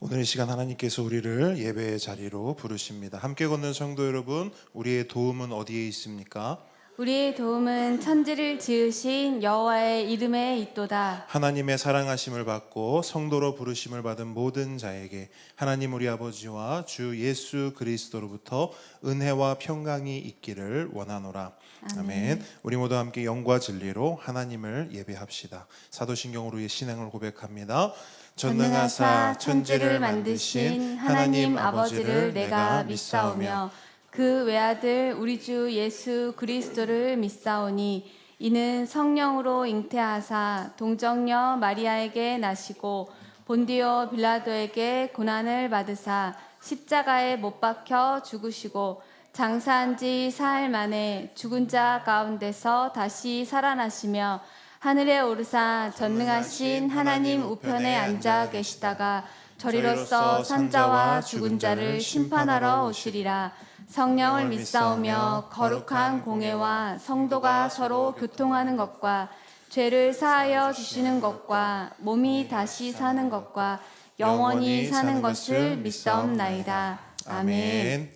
오늘 이 시간 하나님께서 우리를 예배의 자리로 부르십니다. 함께 걷는 성도 여러분, 우리의 도움은 어디에 있습니까? 우리의 도움은 천지를 지으신 여호와의 이름에 있도다. 하나님의 사랑하심을 받고 성도로 부르심을 받은 모든 자에게 하나님 우리 아버지와 주 예수 그리스도로부터 은혜와 평강이 있기를 원하노라. 아멘. 우리 모두 함께 영과 진리로 하나님을 예배합시다. 사도신경으로 의 신앙을 고백합니다. 전능하사 천지를 만드신 하나님 아버지를 내가 믿사오며 그 외아들 우리 주 예수 그리스도를 믿사오니 이는 성령으로 잉태하사 동정녀 마리아에게 나시고 본디오 빌라도에게 고난을 받으사 십자가에 못 박혀 죽으시고 장사한 지 사흘 만에 죽은 자 가운데서 다시 살아나시며 하늘에 오르사 전능하신 하나님 우편에 앉아 계시다가 저리로서 산자와 죽은 자를 심판하러 오시리라. 성령을 믿사오며 거룩한 공회와 성도가 서로 교통하는 것과 죄를 사하여 주시는 것과 몸이 다시 사는 것과 영원히 사는 것을 믿사옵나이다. 아멘.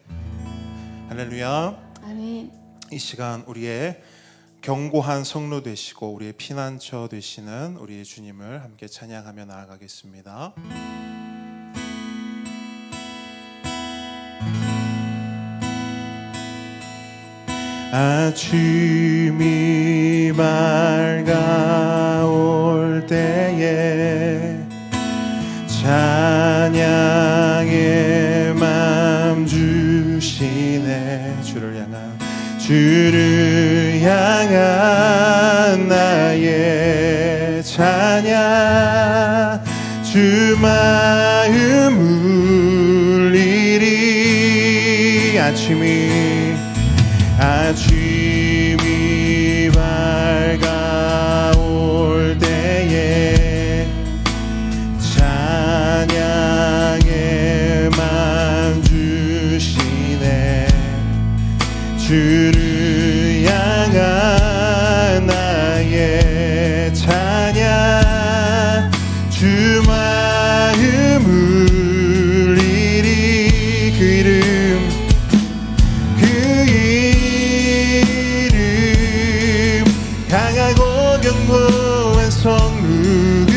할렐루야. 아멘. 이 시간 우리의 견고한 성로 되시고 우리의 피난처 되시는 우리의 주님을 함께 찬양하며 나아가겠습니다. 아침이 밝아올 때에 찬양의 맘 주시네. 주를 향한 나의 찬양, 주 마음 울리리. 아침이 밝아올 때에 찬양의 맘 주시네. 주를 향한 나의 찬양, 주 마음 울리리. 그 이름 강하고 견고한 성루. 그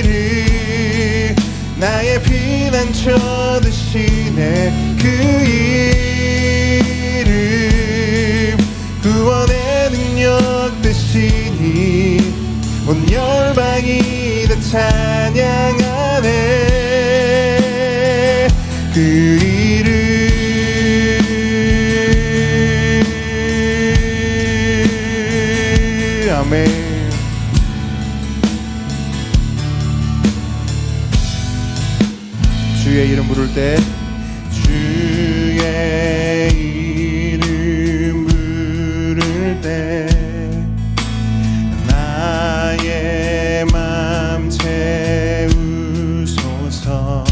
이름 나의 피난처 되시네. 그 이름 구원의 능력 되시니 온 열방이 다 찬양하네. 그 이름 아멘. 주의 이름 부를 때 주의 이름 부를 때 나의 맘 채우소서.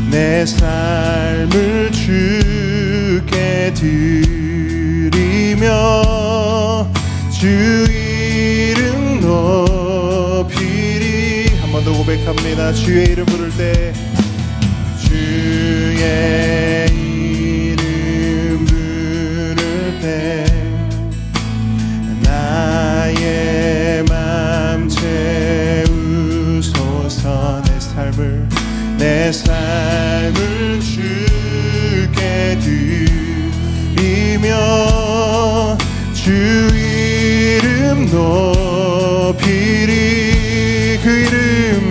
내 삶을 주께 드리며 주 이름 높이리. 한 번 더 고백합니다. 주의 이름 부를 때 주의 이름 부를 때 나의 맘 채우소서. 내 삶을 주께 드리며 주 이름 높이리. 그 이름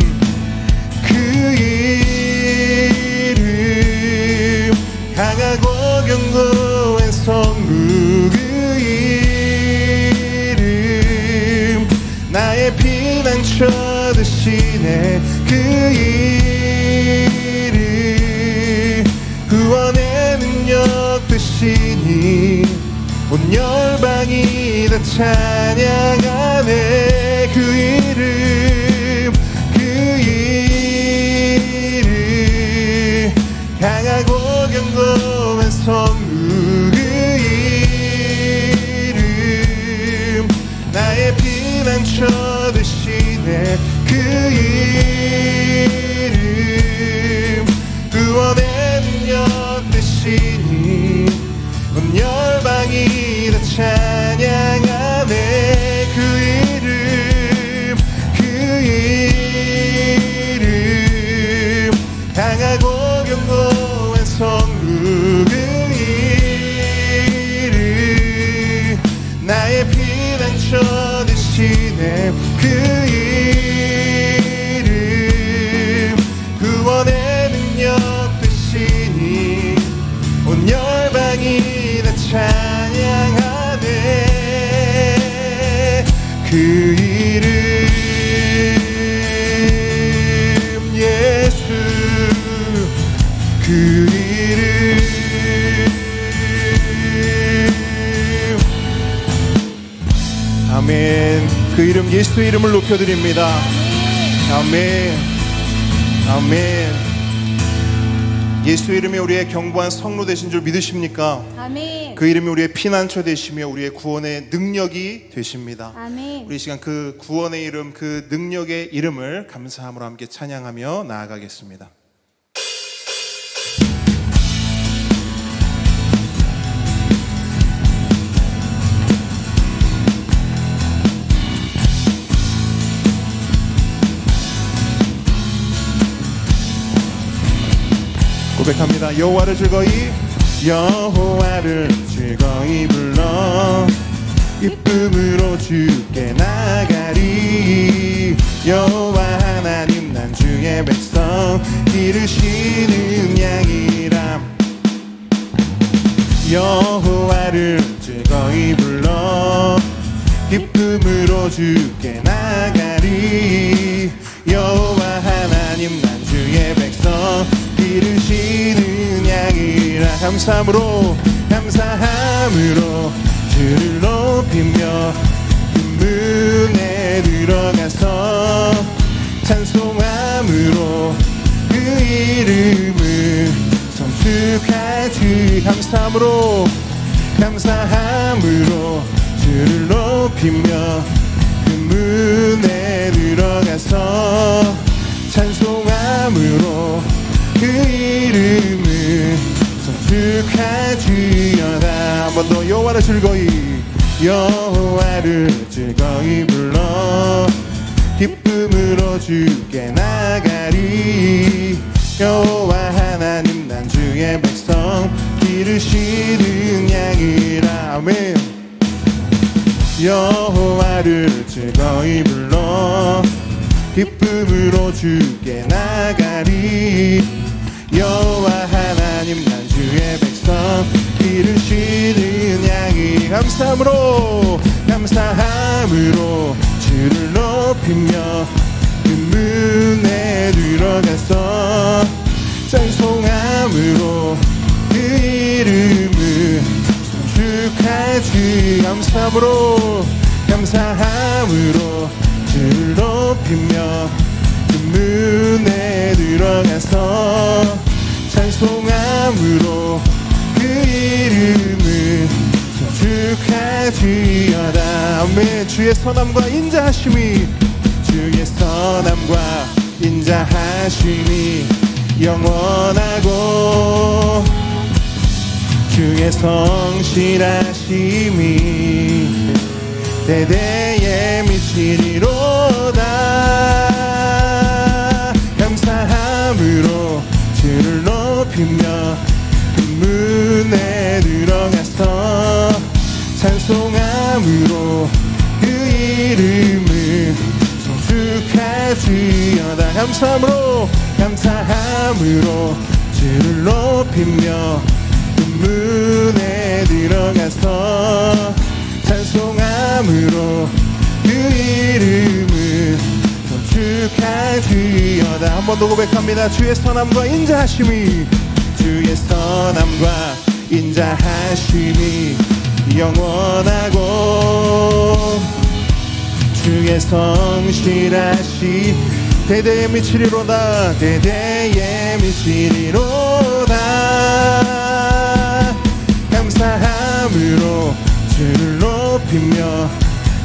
강하고 견고한 성루. 그 이름 나의 피난처 되시네. 그 이름 구원의 능력 되시니 온 열방이 다 찬양하네. 그 이름 강하고 견고한 성루. 그 이름 나의 피난처 되시네. 그 이름 그 이름 구원의 능력 되시니 온 열방이 다 찬양하네. 그 이름 예수 그 이름 아멘. 그 이름 예수의 이름을 높여드립니다. 아멘. 아멘. 예수의 이름이 우리의 견고한 성로 되신 줄 믿으십니까? 아멘. 그 이름이 우리의 피난처 되시며 우리의 구원의 능력이 되십니다. 아멘. 우리 이 시간 그 구원의 이름, 그 능력의 이름을 감사함으로 함께 찬양하며 나아가겠습니다. 고백합니다. 여호와를 즐거이 불러 기쁨으로 주께 나가리. 여호와 하나님 난 주의 백성 기르시는 양이라. 여호와를 즐거이 불러 기쁨으로 주께 나가리. 여호와 하나님 난 주의 백성 기르시는 양이라. 감사함으로 주를 높이며 그 문에 들어가서 찬송함으로 그 이름을 성축하지. 감사함으로 주를 높이며 그 문에 들어가서 찬송함으로 그 이름을 성축하지어다. 한 번 더 여호와를 즐거이 불러 기쁨으로 주께 나가리. 여호와 하나님 난 주의 백성 기르시는 양이라. 아멘. 여호와를 즐거이 불러 기쁨으로 주께 나가리. 여호와 하나님 난 주의 백성 기르시는 양이. 감사함으로 주를 높이며 그 문에 들어가서 찬송함으로 그 이름을 성축하지. 감사함으로 주를 높이며 그 문에 들어가서 찬송함으로 그 이름을 성축하지어다. 아멘. 주의 선함과 인자하심이 영원하고 주의 성실하심이 대대에 미치리로다. 감사함으로 주를 높이며 그 문에 들어가서 찬송함으로 그 이름을 성축하지어다. 감사함으로 주를 높이며 그 문에 들어가서 찬송함으로 그 이름을 성축하지어다. 한 번 더 고백합니다. 주의 선함과 인자하심이 영원하고 주의 성실하심 대대에 미치리로다. 감사함으로 주를 높이며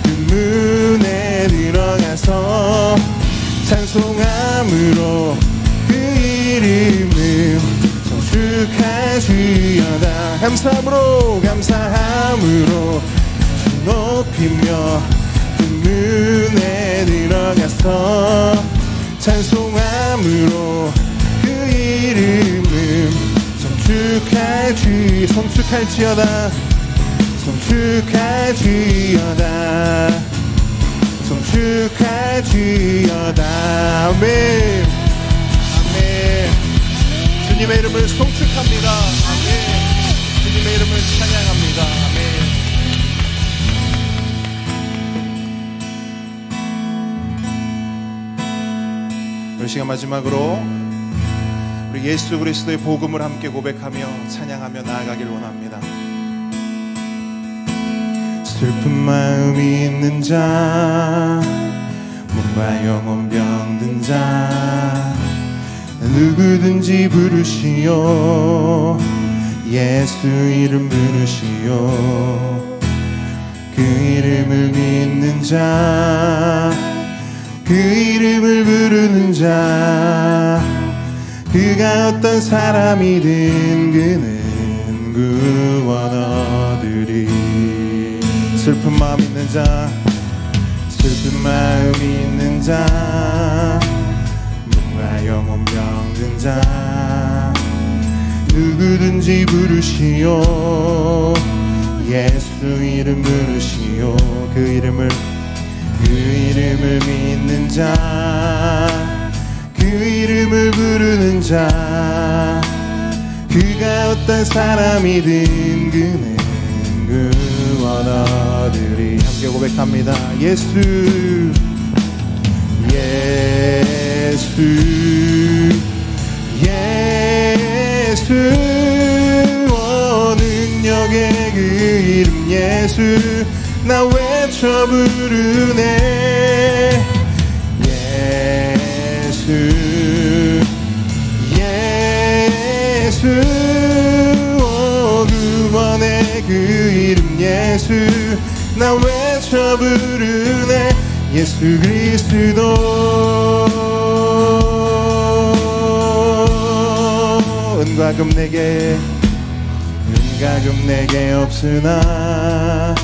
그 문에 들어가서 찬송함으로 그 이름을 성축하지어다. 감사함으로 주를 높이며 그 문에 들어가서 찬송함으로 그 이름을 성축할지어다. 송축할지어다. 아멘. 아멘. 주님의 이름을 송축합니다. 아멘. 주님의 이름을 찬양합니다. 아멘. 이 시간 마지막으로 우리 예수 그리스도의 복음을 함께 고백하며 찬양하며 나아가길 원합니다. 슬픈 마음이 있는 자, 몸과 영혼 병든 자, 누구든지 부르시오. 예수 이름 부르시오. 그 이름을 믿는 자, 그 이름을 부르는 자, 그가 어떤 사람이든 그는 구원 얻으리. 슬픈 마음 있는 자, 슬픈 마음 있는 자, 몸과 영혼 병든 자, 누구든지 부르시오. 예수 이름 부르시오. 그 이름을 믿는 자, 그 이름을 부르는 자, 그가 어떤 사람이든 그는 구원 얻으리. 함께 고백합니다. 예수 예수 예수, 능력의 그 이름 예수, 나 외쳐 부르네. 예수 예수, 구원의 그 이름 예수, 나 외쳐 부르네. 예수 그리스도. 은과 금 내게 없으나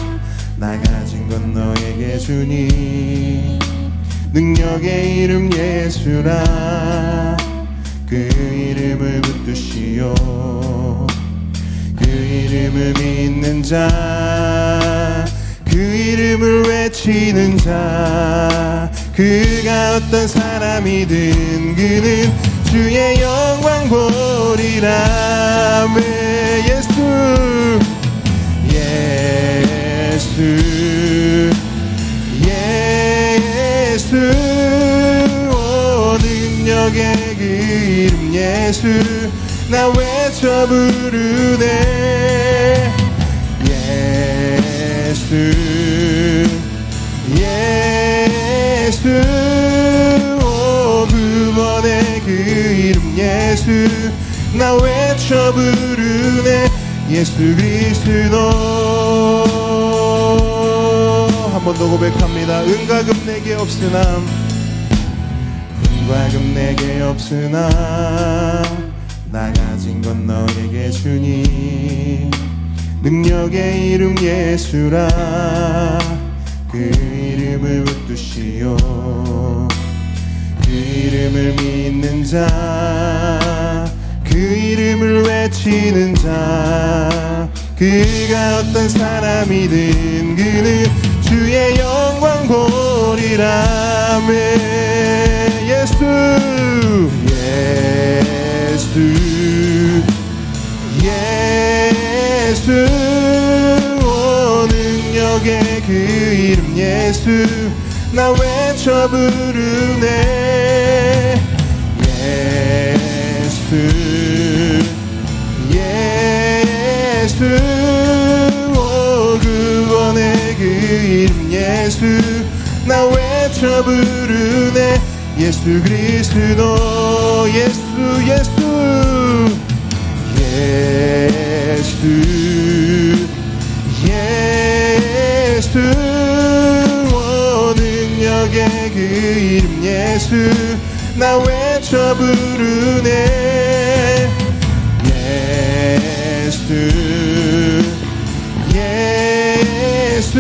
나 가진 건 너에게 주니. 능력의 이름 예수라. 그 이름을 붙드시오. 그 이름을 믿는 자, 그 이름을 외치는 자, 그가 어떤 사람이든 그는 주의 영광 보리라. 예수 예수 예수, 능력의 그 이름 예수, 나 외쳐 부르네. 예수 예수, 구원의 그 이름 예수, 나 외쳐 부르네. 예수 그리스도. 한 번 더 고백합니다. 은과 금 내게 없으나, 은과 금 내게 없으나 나 가진 건 너에게 주니. 능력의 이름 예수라. 그 이름을 붙드시오. 그 이름을 믿는 자, 그 이름을 외치는 자, 그가 어떤 사람이든 그는 주의 영광 보리라. 예수 예수 예수, 능력의 그 이름 예수, 나 외쳐 부르네. 예수 예수, 구원의 그 이름 예수, 나 외쳐 부르네. 예수 그리스도. 예수 예수 예수 예수, 능력의 그 이름 예수, 나 외쳐 부르네. 예수 예수,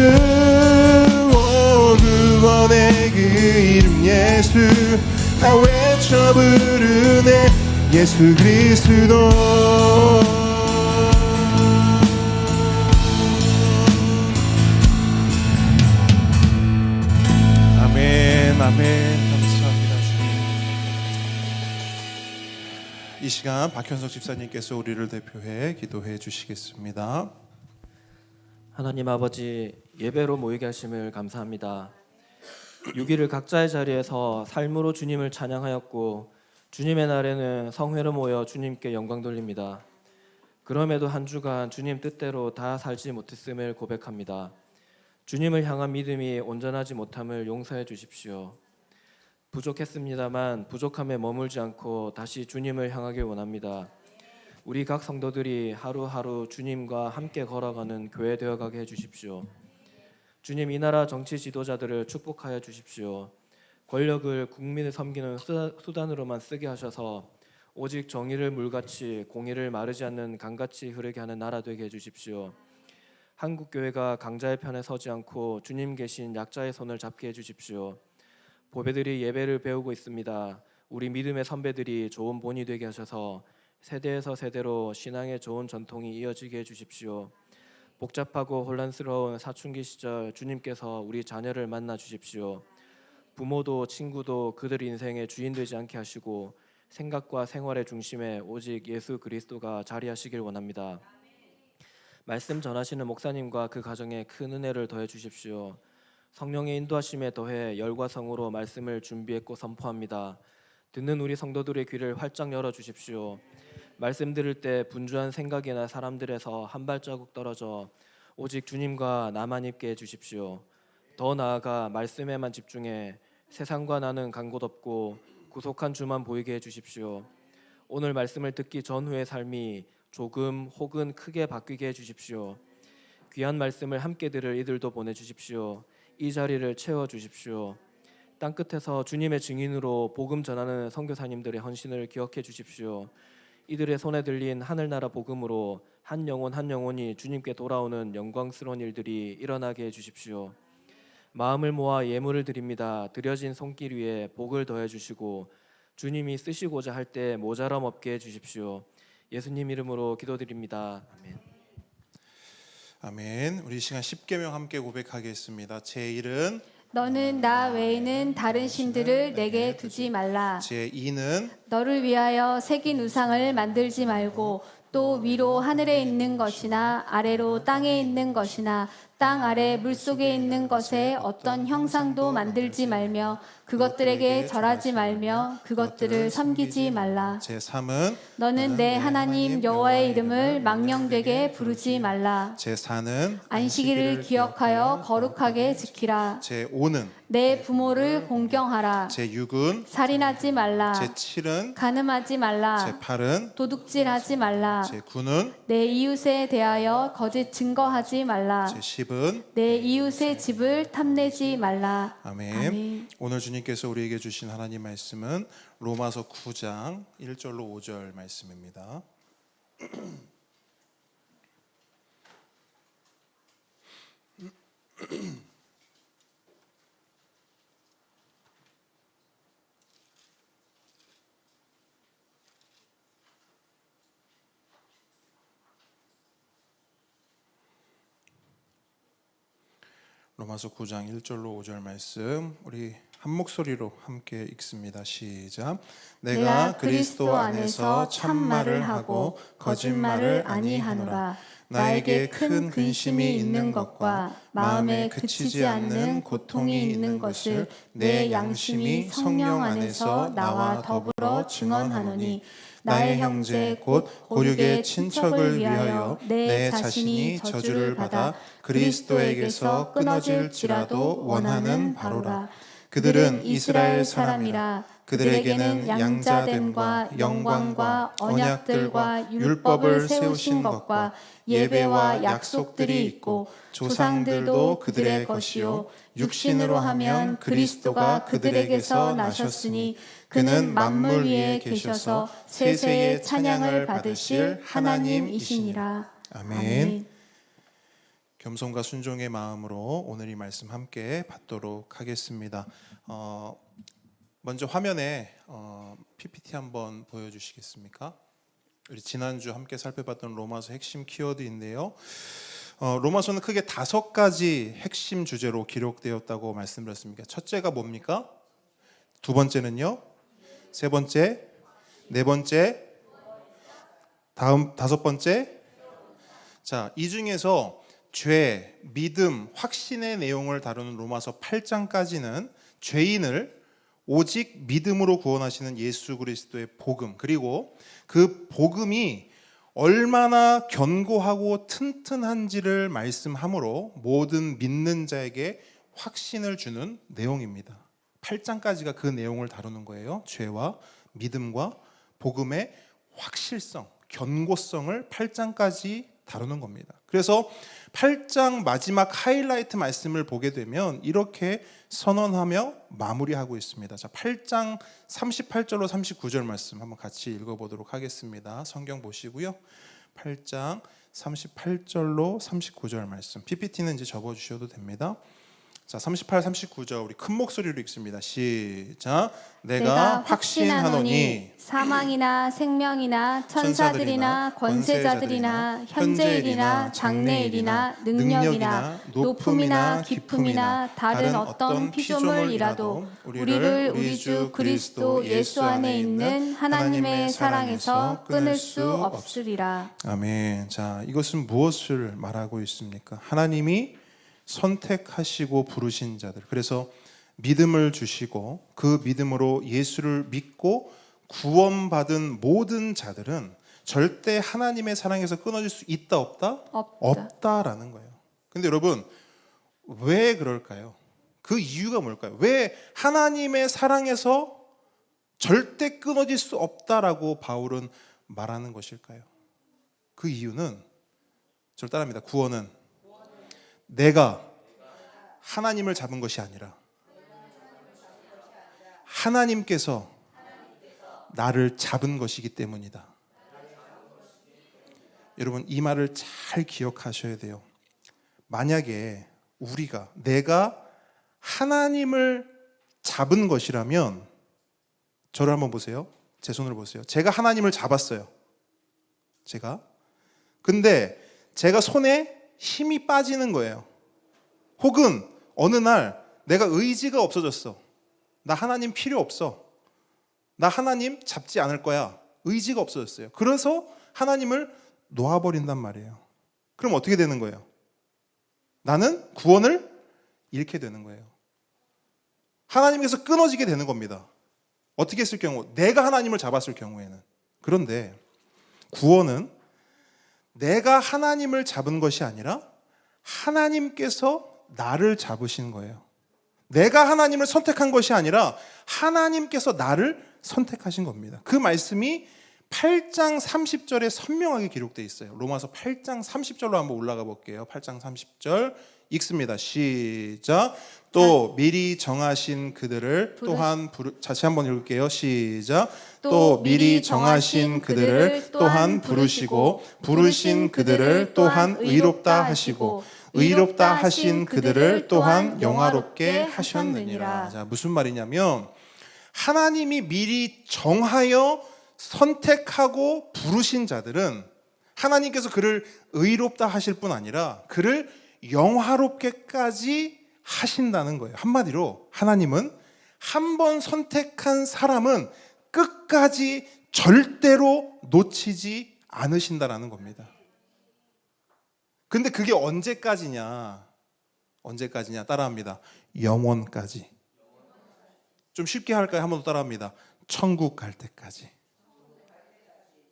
구원의 그 이름 예수, 나 외쳐 부르네. 예수 그리스도. 아멘. 아멘. 감사합니다, 주님. 이 시간 박현석 집사님께서 우리를 대표해 기도해 주시겠습니다. 하나님 아버지, 예배로 모이게 하심을 감사합니다. 6일을 각자의 자리에서 삶으로 주님을 찬양하였고 주님의 날에는 성회로 모여 주님께 영광 돌립니다. 그럼에도 한 주간 주님 뜻대로 다 살지 못했음을 고백합니다. 주님을 향한 믿음이 온전하지 못함을 용서해 주십시오. 부족했습니다만 부족함에 머물지 않고 다시 주님을 향하길 원합니다. 우리 각 성도들이 하루하루 주님과 함께 걸어가는 교회 되어가게 해주십시오. 주님, 이 나라 정치 지도자들을 축복하여 주십시오. 권력을 국민을 섬기는 수단으로만 쓰게 하셔서 오직 정의를 물같이 공의를 마르지 않는 강같이 흐르게 하는 나라 되게 해주십시오. 한국 교회가 강자의 편에 서지 않고 주님 계신 약자의 손을 잡게 해주십시오. 보배들이 예배를 배우고 있습니다. 우리 믿음의 선배들이 좋은 본이 되게 하셔서 세대에서 세대로 신앙의 좋은 전통이 이어지게 해주십시오. 복잡하고 혼란스러운 사춘기 시절 주님께서 우리 자녀를 만나 주십시오. 부모도 친구도 그들 인생의 주인 되지 않게 하시고 생각과 생활의 중심에 오직 예수 그리스도가 자리하시길 원합니다. 말씀 전하시는 목사님과 그 가정에 큰 은혜를 더해 주십시오. 성령의 인도하심에 더해 열과 성으로 말씀을 준비했고 선포합니다. 듣는 우리 성도들의 귀를 활짝 열어 주십시오. 말씀 들을 때 분주한 생각이나 사람들에서 한 발자국 떨어져 오직 주님과 나만 있게 해주십시오. 더 나아가 말씀에만 집중해 세상과 나는 간 곳 없고 구속한 주만 보이게 해주십시오. 오늘 말씀을 듣기 전후의 삶이 조금 혹은 크게 바뀌게 해주십시오. 귀한 말씀을 함께 들을 이들도 보내주십시오. 이 자리를 채워주십시오. 땅끝에서 주님의 증인으로 복음 전하는 선교사님들의 헌신을 기억해 주십시오. 이들의 손에 들린 하늘나라 복음으로 한 영혼 한 영혼이 주님께 돌아오는 영광스러운 일들이 일어나게 해주십시오. 마음을 모아 예물을 드립니다. 드려진 손길 위에 복을 더해 주시고 주님이 쓰시고자 할 때 모자람 없게 해주십시오. 예수님 이름으로 기도드립니다. 아멘. 아멘. 우리 이 시간 십계명 함께 고백하겠습니다. 제1은 너는 나 외에는 다른 신들을 내게 두지 말라. 제2는 너를 위하여 새긴 우상을 만들지 말고 또 위로 하늘에 있는 것이나 아래로 땅에 있는 것이나 땅 아래 물속에 있는 것에 어떤 형상도 만들지 말며 그것들에게 절하지 말며 그것들을 섬기지 말라. 제3은 너는 내 하나님 여호와의 이름을 망령되게 부르지 말라. 제4는 안식일을 기억하여 거룩하게 지키라. 제5는 내 부모를 공경하라. 제6은 살인하지 말라. 제7은 간음하지 말라. 제8은 도둑질하지 말라. 제9는 내 이웃에 대하여 거짓 증거하지 말라. 제10은 내 이웃의 집을 탐내지 말라. 아멘. 아멘. 오늘 주님께서 우리에게 주신 하나님 말씀은 로마서 9장 1절로 5절 말씀입니다. 로마서 9장 1절로 5절 말씀 우리 한 목소리로 함께 읽습니다. 시작. 내가 그리스도 안에서 참말을 하고 거짓말을 아니하노라. 나에게 큰 근심이 있는 것과 마음에 그치지 않는 고통이 있는 것을 내 양심이 성령 안에서 나와 더불어 증언하노니 나의 형제 곧 고륙의 친척을 위하여 내 자신이 저주를 받아 그리스도에게서 끊어질지라도 원하는 바로라. 그들은 이스라엘 사람이라. 그들에게는 양자됨과 영광과 언약들과 율법을 세우신 것과 예배와 약속들이 있고 조상들도 그들의 것이요 육신으로 하면 그리스도가 그들에게서 나셨으니 그는 만물 위에 계셔서 세세의 찬양을 받으실 하나님이시니라. 아멘. 겸손과 순종의 마음으로 오늘 이 말씀 함께 받도록 하겠습니다. 먼저 화면에 PPT 한번 보여주시겠습니까? 우리 지난주 함께 살펴봤던 로마서 핵심 키워드인데요. 로마서는 크게 5가지 핵심 주제로 기록되었다고 말씀드렸습니다. 첫째가 뭡니까? 두 번째는요? 세 번째? 네 번째? 다음 다섯 번째? 자, 이 중에서 죄, 믿음, 확신의 내용을 다루는 로마서 8장까지는 죄인을 오직 믿음으로 구원하시는 예수 그리스도의 복음, 그리고 그 복음이 얼마나 견고하고 튼튼한지를 말씀하므로 모든 믿는 자에게 확신을 주는 내용입니다. 8장까지가 그 내용을 다루는 거예요. 죄와 믿음과 복음의 확실성, 견고성을 8장까지 다루는 겁니다. 그래서 8장 마지막 하이라이트 말씀을 보게 되면 이렇게 선언하며 마무리하고 있습니다. 자, 8장 38절로 39절 말씀 한번 같이 읽어보도록 하겠습니다. 성경 보시고요. 8장 38절로 39절 말씀. PPT는 이제 접어주셔도 됩니다. 자, 38, 39절 우리 큰 목소리로 읽습니다. 시작. 내가 확신하노니 사망이나 생명이나 천사들이나 권세자들이나 현재일이나 장래일이나 능력이나 높음이나 깊음이나 다른 어떤 피조물이라도 우리를 우리 주 그리스도 예수 안에 있는 하나님의 사랑에서 끊을 수 없으리라. 아멘. 자, 이것은 무엇을 말하고 있습니까? 하나님이 선택하시고 부르신 자들, 그래서 믿음을 주시고 그 믿음으로 예수를 믿고 구원받은 모든 자들은 절대 하나님의 사랑에서 끊어질 수 있다 없다? 없다라는 거예요. 근데 여러분, 왜 그럴까요? 그 이유가 뭘까요? 왜 하나님의 사랑에서 절대 끊어질 수 없다라고 바울은 말하는 것일까요? 그 이유는 저를 따라합니다. 구원은 내가 하나님을 잡은 것이 아니라 하나님께서 나를 잡은 것이기 때문이다. 여러분, 이 말을 잘 기억하셔야 돼요. 만약에 내가 하나님을 잡은 것이라면, 저를 한번 보세요. 제 손을 보세요. 제가 하나님을 잡았어요. 근데 제가 손에 힘이 빠지는 거예요. 혹은 어느 날 내가 의지가 없어졌어. 나 하나님 필요 없어. 나 하나님 잡지 않을 거야. 의지가 없어졌어요. 그래서 하나님을 놓아버린단 말이에요. 그럼 어떻게 되는 거예요? 나는 구원을 잃게 되는 거예요. 하나님께서 끊어지게 되는 겁니다. 어떻게 했을 경우? 내가 하나님을 잡았을 경우에는. 그런데 구원은 내가 하나님을 잡은 것이 아니라 하나님께서 나를 잡으신 거예요. 내가 하나님을 선택한 것이 아니라 하나님께서 나를 선택하신 겁니다. 그 말씀이 8장 30절에 선명하게 기록되어 있어요. 로마서 8장 30절로 한번 올라가 볼게요. 8장 30절 읽습니다. 시작. 또 미리 정하신 그들을 또한 다시 한번 읽을게요. 시작. 또 미리 정하신 그들을 또한 부르시고 부르신 그들을 또한 의롭다 하시고 의롭다 하신 그들을 또한 영화롭게 하셨느니라. 자, 무슨 말이냐면 하나님이 미리 정하여 선택하고 부르신 자들은 하나님께서 그를 의롭다 하실 뿐 아니라 그를 영화롭게까지 하신다는 거예요. 한마디로 하나님은 한 번 선택한 사람은 끝까지 절대로 놓치지 않으신다라는 겁니다. 근데 그게 언제까지냐? 따라합니다. 영원까지. 좀 쉽게 할까요? 한 번 더 따라합니다. 천국 갈 때까지.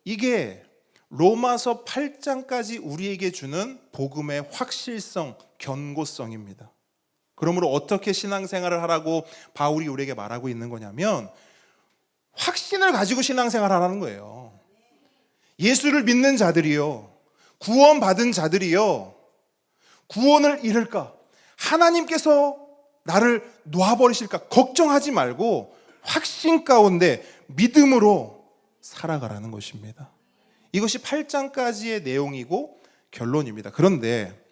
이게 로마서 8장까지 우리에게 주는 복음의 확실성, 견고성입니다. 그러므로 어떻게 신앙생활을 하라고 바울이 우리에게 말하고 있는 거냐면 확신을 가지고 신앙생활을 하라는 거예요. 예수를 믿는 자들이요, 구원받은 자들이요, 구원을 잃을까? 하나님께서 나를 놓아버리실까? 걱정하지 말고 확신 가운데 믿음으로 살아가라는 것입니다. 이것이 8장까지의 내용이고 결론입니다. 그런데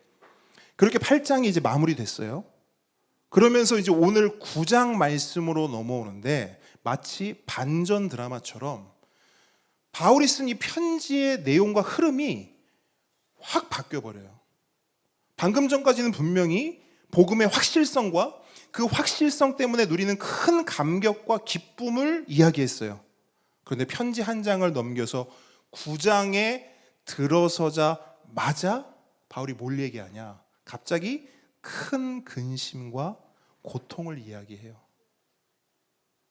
그렇게 8장이 이제 마무리됐어요. 그러면서 이제 오늘 9장 말씀으로 넘어오는데 마치 반전 드라마처럼 바울이 쓴 이 편지의 내용과 흐름이 확 바뀌어버려요. 방금 전까지는 분명히 복음의 확실성과 그 확실성 때문에 누리는 큰 감격과 기쁨을 이야기했어요. 그런데 편지 한 장을 넘겨서 9장에 들어서자마자 바울이 뭘 얘기하냐? 갑자기 큰 근심과 고통을 이야기해요.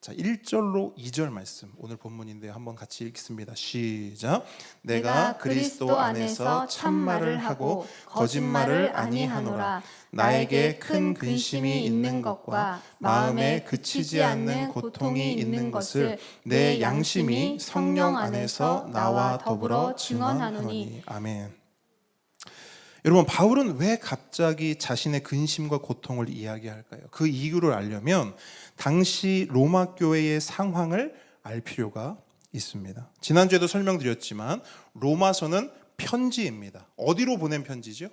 자, 1절로 2절 말씀 오늘 본문인데요. 한번 같이 읽겠습니다. 시작. 내가 그리스도 안에서 참말을 하고 거짓말을 아니하노라. 나에게 큰 근심이 있는 것과 마음에 그치지 않는 고통이 있는 것을 내 양심이 성령 안에서 나와 더불어 증언하노니. 아멘. 여러분, 바울은 왜 갑자기 자신의 근심과 고통을 이야기할까요? 그 이유를 알려면 당시 로마 교회의 상황을 알 필요가 있습니다. 지난주에도 설명드렸지만 로마서는 편지입니다. 어디로 보낸 편지죠?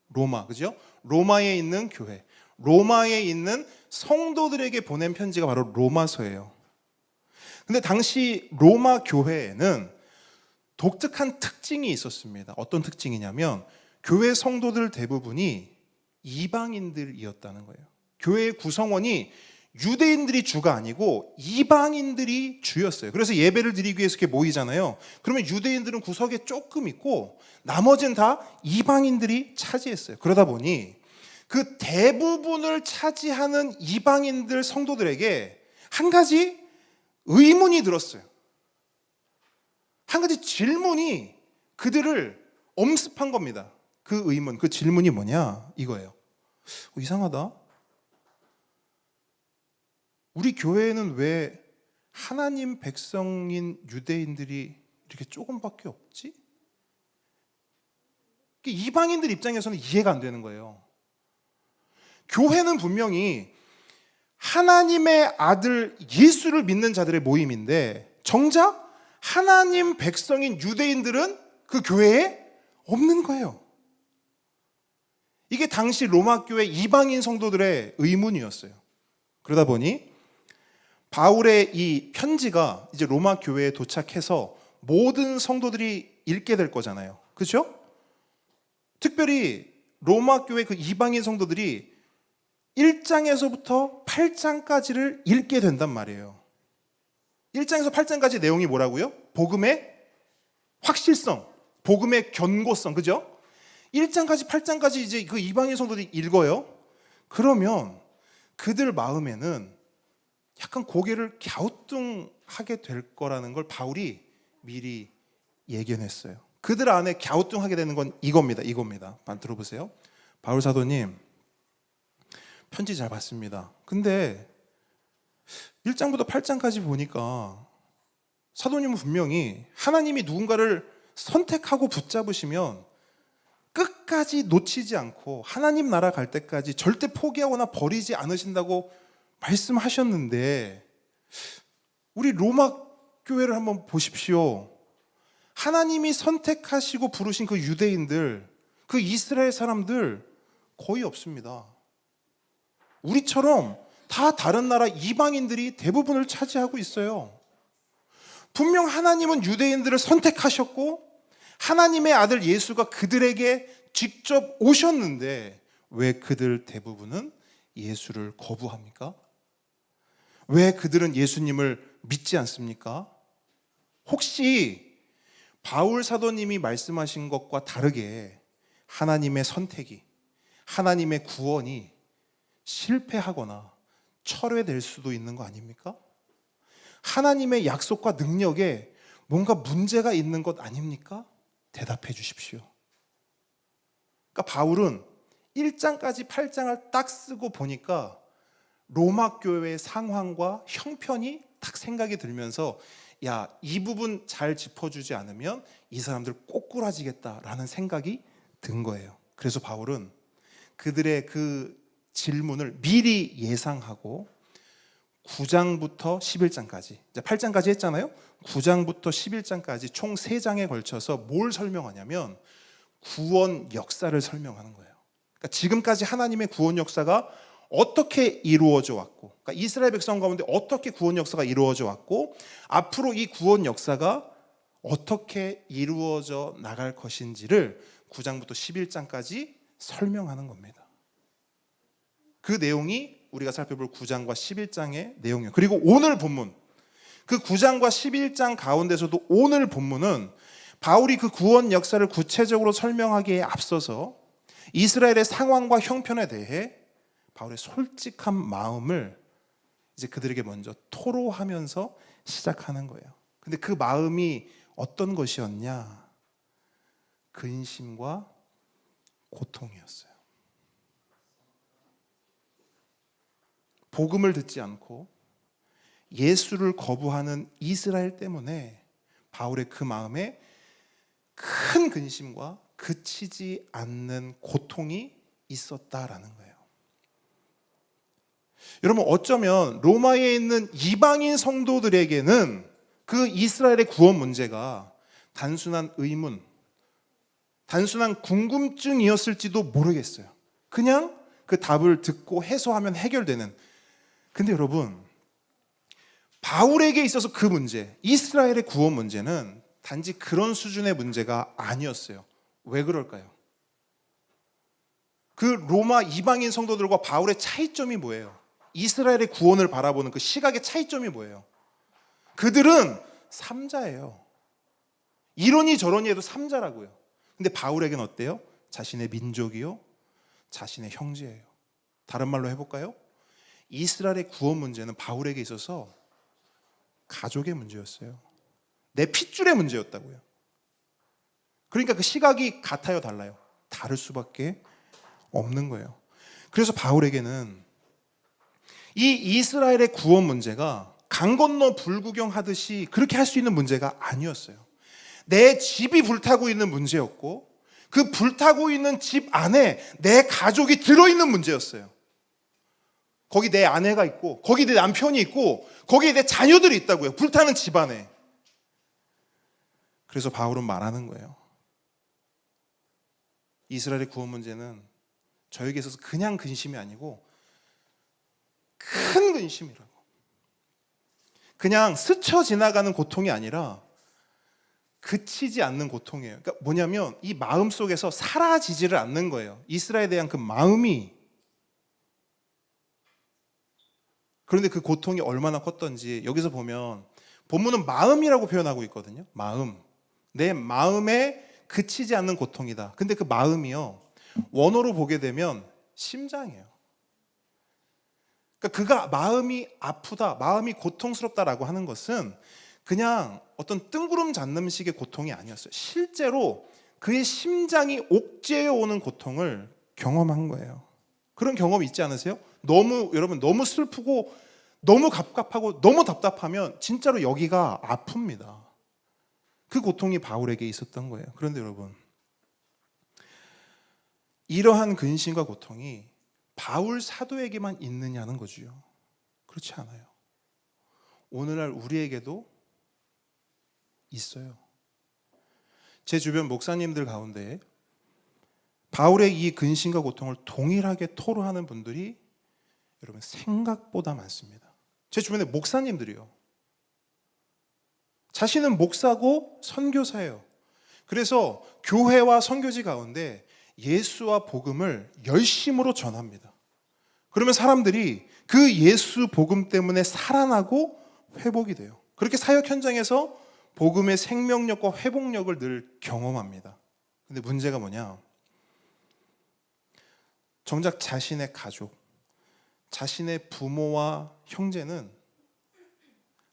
로마, 그죠? 로마에 있는 교회, 로마에 있는 성도들에게 보낸 편지가 바로 로마서예요. 근데 당시 로마 교회에는 독특한 특징이 있었습니다. 어떤 특징이냐면 교회 성도들 대부분이 이방인들이었다는 거예요. 교회의 구성원이 유대인들이 주가 아니고 이방인들이 주였어요. 그래서 예배를 드리기 위해서 이렇게 모이잖아요. 그러면 유대인들은 구석에 조금 있고 나머지는 다 이방인들이 차지했어요. 그러다 보니 그 대부분을 차지하는 이방인들 성도들에게 한 가지 의문이 들었어요. 한 가지 질문이 그들을 엄습한 겁니다. 그 의문, 그 질문이 뭐냐? 이거예요. 이상하다. 우리 교회에는 왜 하나님 백성인 유대인들이 이렇게 조금밖에 없지? 이방인들 입장에서는 이해가 안 되는 거예요. 교회는 분명히 하나님의 아들 예수를 믿는 자들의 모임인데 정작 하나님 백성인 유대인들은 그 교회에 없는 거예요. 이게 당시 로마 교회 이방인 성도들의 의문이었어요. 그러다 보니 바울의 이 편지가 이제 로마 교회에 도착해서 모든 성도들이 읽게 될 거잖아요. 그렇죠? 특별히 로마 교회 그 이방인 성도들이 1장에서부터 8장까지를 읽게 된단 말이에요. 1장에서 8장까지 내용이 뭐라고요? 복음의 확실성, 복음의 견고성, 그죠? 1장까지 8장까지 이제 그 이방인 성도들이 읽어요. 그러면 그들 마음에는 약간 고개를 갸우뚱하게 될 거라는 걸 바울이 미리 예견했어요. 그들 안에 갸우뚱하게 되는 건 이겁니다. 한번 들어보세요. 바울 사도님, 편지 잘 봤습니다. 근데 1장부터 8장까지 보니까 사도님은 분명히 하나님이 누군가를 선택하고 붙잡으시면 끝까지 놓치지 않고 하나님 나라 갈 때까지 절대 포기하거나 버리지 않으신다고 말씀하셨는데 우리 로마 교회를 한번 보십시오. 하나님이 선택하시고 부르신 그 유대인들, 그 이스라엘 사람들 거의 없습니다. 우리처럼 다 다른 나라 이방인들이 대부분을 차지하고 있어요. 분명 하나님은 유대인들을 선택하셨고 하나님의 아들 예수가 그들에게 직접 오셨는데 왜 그들 대부분은 예수를 거부합니까? 왜 그들은 예수님을 믿지 않습니까? 혹시 바울 사도님이 말씀하신 것과 다르게 하나님의 선택이, 하나님의 구원이 실패하거나 철회될 수도 있는 거 아닙니까? 하나님의 약속과 능력에 뭔가 문제가 있는 것 아닙니까? 대답해 주십시오. 그러니까 바울은 1장까지 8장을 딱 쓰고 보니까 로마 교회의 상황과 형편이 딱 생각이 들면서 야, 이 부분 잘 짚어주지 않으면 이 사람들 꼬꾸라지겠다라는 생각이 든 거예요. 그래서 바울은 그들의 그 질문을 미리 예상하고 9장부터 11장까지, 이제 8장까지 했잖아요. 9장부터 11장까지 총 3장에 걸쳐서 뭘 설명하냐면 구원 역사를 설명하는 거예요. 그러니까 지금까지 하나님의 구원 역사가 어떻게 이루어져 왔고, 그러니까 이스라엘 백성 가운데 어떻게 구원 역사가 이루어져 왔고, 앞으로 이 구원 역사가 어떻게 이루어져 나갈 것인지를 9장부터 11장까지 설명하는 겁니다. 그 내용이 우리가 살펴볼 9장과 11장의 내용이에요. 그리고 오늘 본문, 그 9장과 11장 가운데서도 오늘 본문은 바울이 그 구원 역사를 구체적으로 설명하기에 앞서서 이스라엘의 상황과 형편에 대해 바울의 솔직한 마음을 이제 그들에게 먼저 토로하면서 시작하는 거예요. 근데 그 마음이 어떤 것이었냐? 근심과 고통이었어요. 복음을 듣지 않고 예수를 거부하는 이스라엘 때문에 바울의 그 마음에 큰 근심과 그치지 않는 고통이 있었다라는 거예요. 여러분, 어쩌면 로마에 있는 이방인 성도들에게는 그 이스라엘의 구원 문제가 단순한 의문, 단순한 궁금증이었을지도 모르겠어요. 그냥 그 답을 듣고 해소하면 해결되는. 근데 여러분, 바울에게 있어서 그 문제, 이스라엘의 구원 문제는 단지 그런 수준의 문제가 아니었어요. 왜 그럴까요? 그 로마 이방인 성도들과 바울의 차이점이 뭐예요? 이스라엘의 구원을 바라보는 그 시각의 차이점이 뭐예요? 그들은 삼자예요. 이러니 저러니 해도 삼자라고요. 근데 바울에게는 어때요? 자신의 민족이요, 자신의 형제예요. 다른 말로 해볼까요? 이스라엘의 구원 문제는 바울에게 있어서 가족의 문제였어요. 내 핏줄의 문제였다고요. 그러니까 그 시각이 같아요, 달라요? 다를 수밖에 없는 거예요. 그래서 바울에게는 이 이스라엘의 구원 문제가 강 건너 불구경하듯이 그렇게 할 수 있는 문제가 아니었어요. 내 집이 불타고 있는 문제였고, 그 불타고 있는 집 안에 내 가족이 들어있는 문제였어요. 거기 내 아내가 있고, 거기 내 남편이 있고, 거기에 내 자녀들이 있다고요. 불타는 집 안에. 그래서 바울은 말하는 거예요. 이스라엘의 구원 문제는 저에게 있어서 그냥 근심이 아니고 큰 근심이라고. 그냥 스쳐 지나가는 고통이 아니라 그치지 않는 고통이에요. 그러니까 뭐냐면 이 마음 속에서 사라지지를 않는 거예요. 이스라엘에 대한 그 마음이. 그런데 그 고통이 얼마나 컸던지 여기서 보면 본문은 마음이라고 표현하고 있거든요. 마음. 내 마음에 그치지 않는 고통이다. 근데 그 마음이요, 원어로 보게 되면 심장이에요. 그러니까 그가 마음이 아프다, 마음이 고통스럽다라고 하는 것은 그냥 어떤 뜬구름 잡는식의 고통이 아니었어요. 실제로 그의 심장이 옥죄어 오는 고통을 경험한 거예요. 그런 경험 있지 않으세요? 여러분 너무 슬프고 너무 갑갑하고 너무 답답하면 진짜로 여기가 아픕니다. 그 고통이 바울에게 있었던 거예요. 그런데 여러분, 이러한 근심과 고통이 바울 사도에게만 있느냐는 거죠. 그렇지 않아요. 오늘날 우리에게도 있어요. 제 주변 목사님들 가운데 바울의 이 근심과 고통을 동일하게 토로하는 분들이 여러분 생각보다 많습니다. 제 주변에 목사님들이요. 자신은 목사고 선교사예요. 그래서 교회와 선교지 가운데 예수와 복음을 열심으로 전합니다. 그러면 사람들이 그 예수 복음 때문에 살아나고 회복이 돼요. 그렇게 사역 현장에서 복음의 생명력과 회복력을 늘 경험합니다. 근데 문제가 뭐냐? 정작 자신의 가족, 자신의 부모와 형제는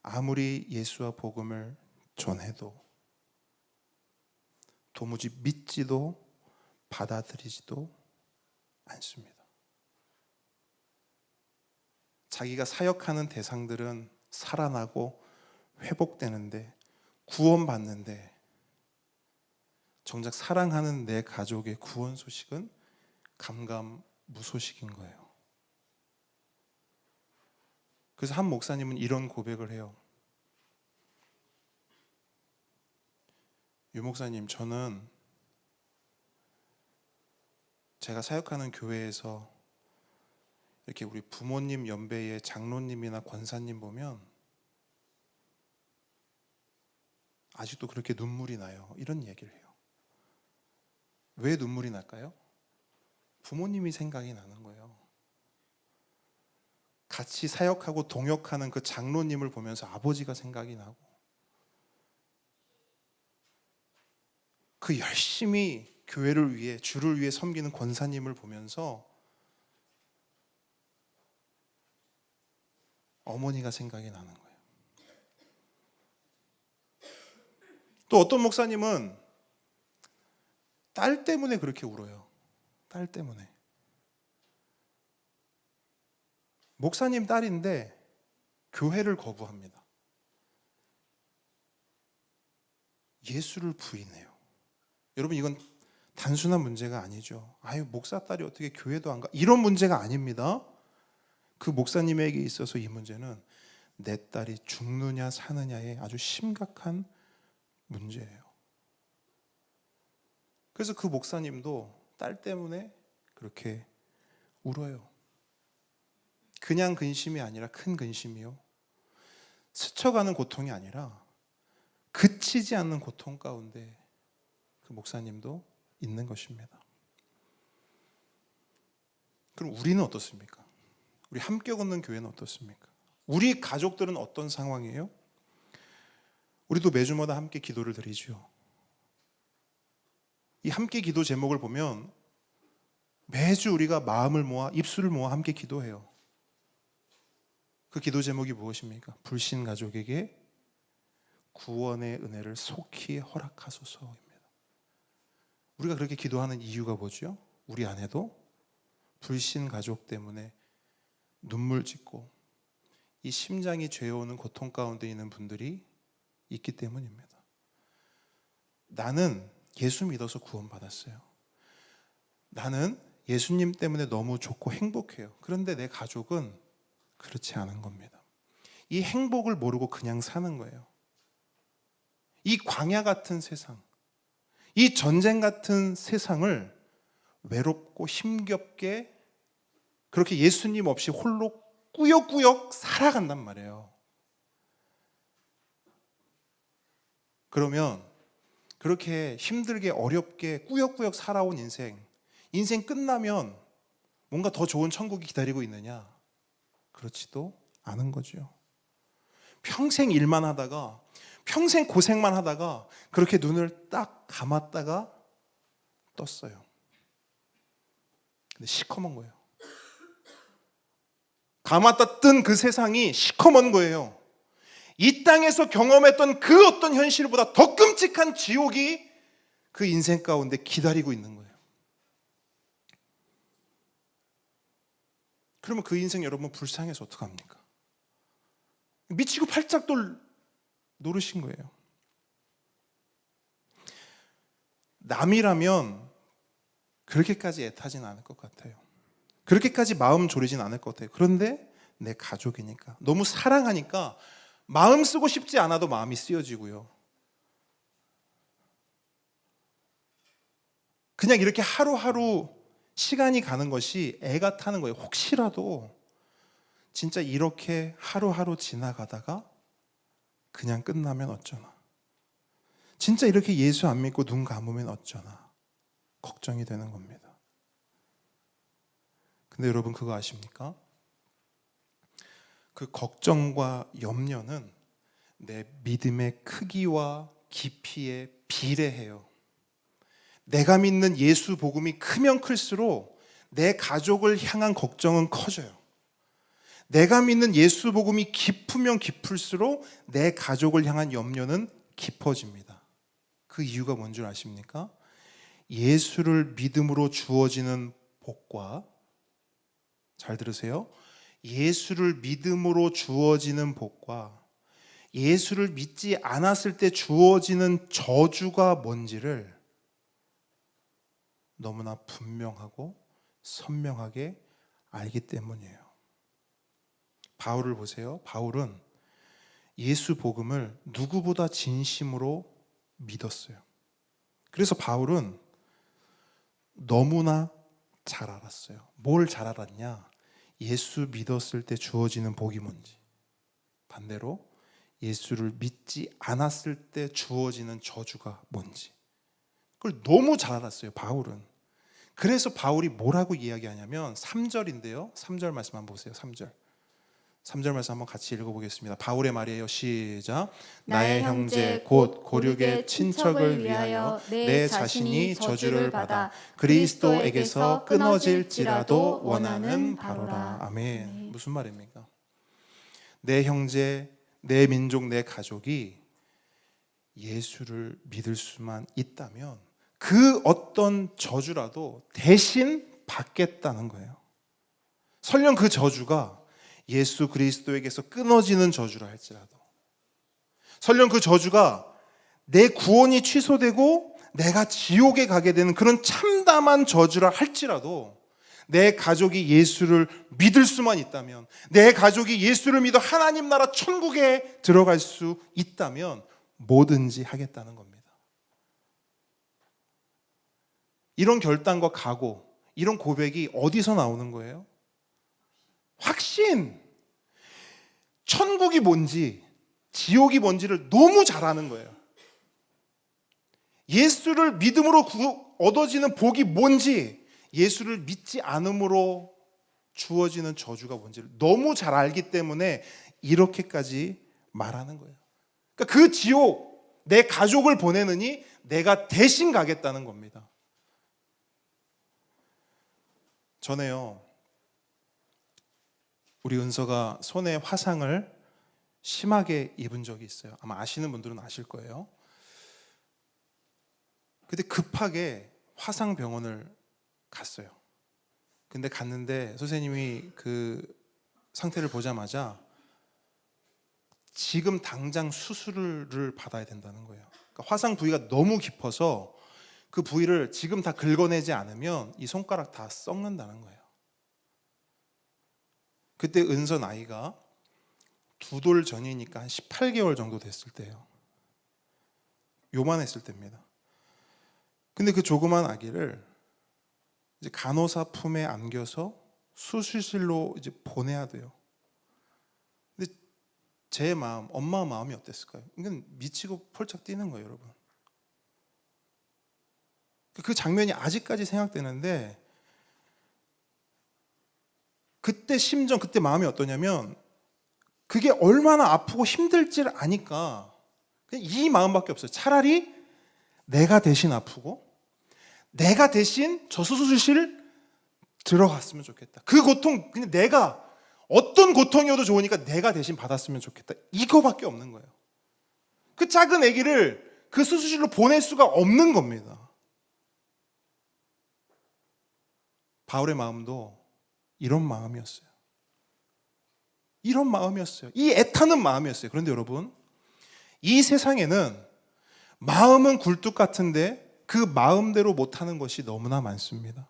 아무리 예수와 복음을 전해도 도무지 믿지도 받아들이지도 않습니다. 자기가 사역하는 대상들은 살아나고 회복되는데, 구원받는데, 정작 사랑하는 내 가족의 구원 소식은 감감무소식인 거예요. 그래서 한 목사님은 이런 고백을 해요. 유 목사님, 저는 제가 사역하는 교회에서 이렇게 우리 부모님 연배의 장로님이나 권사님 보면 아직도 그렇게 눈물이 나요. 이런 얘기를 해요. 왜 눈물이 날까요? 부모님이 생각이 나는 거예요. 같이 사역하고 동역하는 그 장로님을 보면서 아버지가 생각이 나고, 그 열심히 교회를 위해, 주를 위해 섬기는 권사님을 보면서 어머니가 생각이 나는 거예요. 또 어떤 목사님은 딸 때문에 그렇게 울어요. 딸 때문에. 목사님 딸인데 교회를 거부합니다. 예수를 부인해요. 여러분, 이건 단순한 문제가 아니죠. 아유, 목사 딸이 어떻게 교회도 안 가? 이런 문제가 아닙니다. 그 목사님에게 있어서 이 문제는 내 딸이 죽느냐 사느냐의 아주 심각한 문제예요. 그래서 그 목사님도 딸 때문에 그렇게 울어요. 그냥 근심이 아니라 큰 근심이요. 스쳐가는 고통이 아니라 그치지 않는 고통 가운데 그 목사님도 있는 것입니다. 그럼 우리는 어떻습니까? 우리 함께 걷는 교회는 어떻습니까? 우리 가족들은 어떤 상황이에요? 우리도 매주마다 함께 기도를 드리죠. 이 함께 기도 제목을 보면 매주 우리가 마음을 모아 입술을 모아 함께 기도해요. 그 기도 제목이 무엇입니까? 불신 가족에게 구원의 은혜를 속히 허락하소서입니다. 우리가 그렇게 기도하는 이유가 뭐죠? 우리 안에도 불신 가족 때문에 눈물 짓고 이 심장이 죄어오는 고통 가운데 있는 분들이 있기 때문입니다. 나는 예수 믿어서 구원받았어요. 나는 예수님 때문에 너무 좋고 행복해요. 그런데 내 가족은 그렇지 않은 겁니다. 이 행복을 모르고 그냥 사는 거예요. 이 광야 같은 세상, 이 전쟁 같은 세상을 외롭고 힘겹게 그렇게 예수님 없이 홀로 꾸역꾸역 살아간단 말이에요. 그러면 그렇게 힘들게 어렵게 꾸역꾸역 살아온 인생 끝나면 뭔가 더 좋은 천국이 기다리고 있느냐? 그렇지도 않은 거죠. 평생 일만 하다가, 평생 고생만 하다가 그렇게 눈을 딱 감았다가 떴어요. 근데 시커먼 거예요. 감았다 뜬 그 세상이 시커먼 거예요. 이 땅에서 경험했던 그 어떤 현실보다 더 끔찍한 지옥이 그 인생 가운데 기다리고 있는 거예요. 그러면 그 인생 여러분 불쌍해서 어떡합니까? 미치고 팔짝 노르신 거예요. 남이라면 그렇게까지 애타진 않을 것 같아요. 그렇게까지 마음 졸이진 않을 것 같아요. 그런데 내 가족이니까, 너무 사랑하니까 마음 쓰고 싶지 않아도 마음이 쓰여지고요. 그냥 이렇게 하루하루 시간이 가는 것이 애가 타는 거예요. 혹시라도 진짜 이렇게 하루하루 지나가다가 그냥 끝나면 어쩌나, 진짜 이렇게 예수 안 믿고 눈 감으면 어쩌나 걱정이 되는 겁니다. 근데 여러분 그거 아십니까? 그 걱정과 염려는 내 믿음의 크기와 깊이에 비례해요. 내가 믿는 예수 복음이 크면 클수록 내 가족을 향한 걱정은 커져요. 내가 믿는 예수 복음이 깊으면 깊을수록 내 가족을 향한 염려는 깊어집니다. 그 이유가 뭔 줄 아십니까? 예수를 믿음으로 주어지는 복과, 잘 들으세요, 예수를 믿음으로 주어지는 복과 예수를 믿지 않았을 때 주어지는 저주가 뭔지를 너무나 분명하고 선명하게 알기 때문이에요. 바울을 보세요. 바울은 예수 복음을 누구보다 진심으로 믿었어요. 그래서 바울은 너무나 잘 알았어요. 뭘 잘 알았냐? 예수 믿었을 때 주어지는 복이 뭔지, 반대로 예수를 믿지 않았을 때 주어지는 저주가 뭔지, 그걸 너무 잘 알았어요, 바울은. 그래서 바울이 뭐라고 이야기하냐면 3절인데요. 3절 말씀 한번 보세요. 3절. 3절 말씀 한번 같이 읽어보겠습니다. 바울의 말이에요. 시작. 나의 형제 곧 고륙의 친척을 위하여 내 자신이 저주를 받아 그리스도에게서 끊어질지라도 원하는 바로라. 아멘. 무슨 말입니까? 내 형제, 내 민족, 내 가족이 예수를 믿을 수만 있다면 그 어떤 저주라도 대신 받겠다는 거예요. 설령 그 저주가 예수 그리스도에게서 끊어지는 저주라 할지라도, 설령 그 저주가 내 구원이 취소되고 내가 지옥에 가게 되는 그런 참담한 저주라 할지라도, 내 가족이 예수를 믿을 수만 있다면, 내 가족이 예수를 믿어 하나님 나라 천국에 들어갈 수 있다면 뭐든지 하겠다는 겁니다. 이런 결단과 각오, 이런 고백이 어디서 나오는 거예요? 확신. 천국이 뭔지, 지옥이 뭔지를 너무 잘 아는 거예요. 예수를 믿음으로 얻어지는 복이 뭔지, 예수를 믿지 않음으로 주어지는 저주가 뭔지를 너무 잘 알기 때문에 이렇게까지 말하는 거예요. 그러니까 그 지옥, 내 가족을 보내느니 내가 대신 가겠다는 겁니다. 전에요, 우리 은서가 손에 화상을 심하게 입은 적이 있어요. 아마 아시는 분들은 아실 거예요. 근데 급하게 화상병원을 갔어요. 근데 갔는데 선생님이 그 상태를 보자마자 지금 당장 수술을 받아야 된다는 거예요. 그러니까 화상 부위가 너무 깊어서 그 부위를 지금 다 긁어내지 않으면 이 손가락 다 썩는다는 거예요. 그때 은서 나이가 2돌 전이니까 한 18개월 정도 됐을 때예요. 요만했을 때입니다. 근데 그 조그만 아기를 이제 간호사 품에 안겨서 수술실로 이제 보내야 돼요. 근데 제 마음, 엄마 마음이 어땠을까요? 이건 미치고 펄쩍 뛰는 거예요, 여러분. 그 장면이 아직까지 생각되는데, 그때 심정, 그때 마음이 어떠냐면, 그게 얼마나 아프고 힘들지를 아니까 그냥 이 마음밖에 없어요. 차라리 내가 대신 아프고 내가 대신 저 수술실 들어갔으면 좋겠다. 그 고통, 그냥 내가 어떤 고통이어도 좋으니까 내가 대신 받았으면 좋겠다. 이거밖에 없는 거예요. 그 작은 아기를 그 수술실로 보낼 수가 없는 겁니다. 바울의 마음도 이런 마음이었어요. 이런 마음이었어요. 이 애타는 마음이었어요. 그런데 여러분, 이 세상에는 마음은 굴뚝 같은데 그 마음대로 못하는 것이 너무나 많습니다.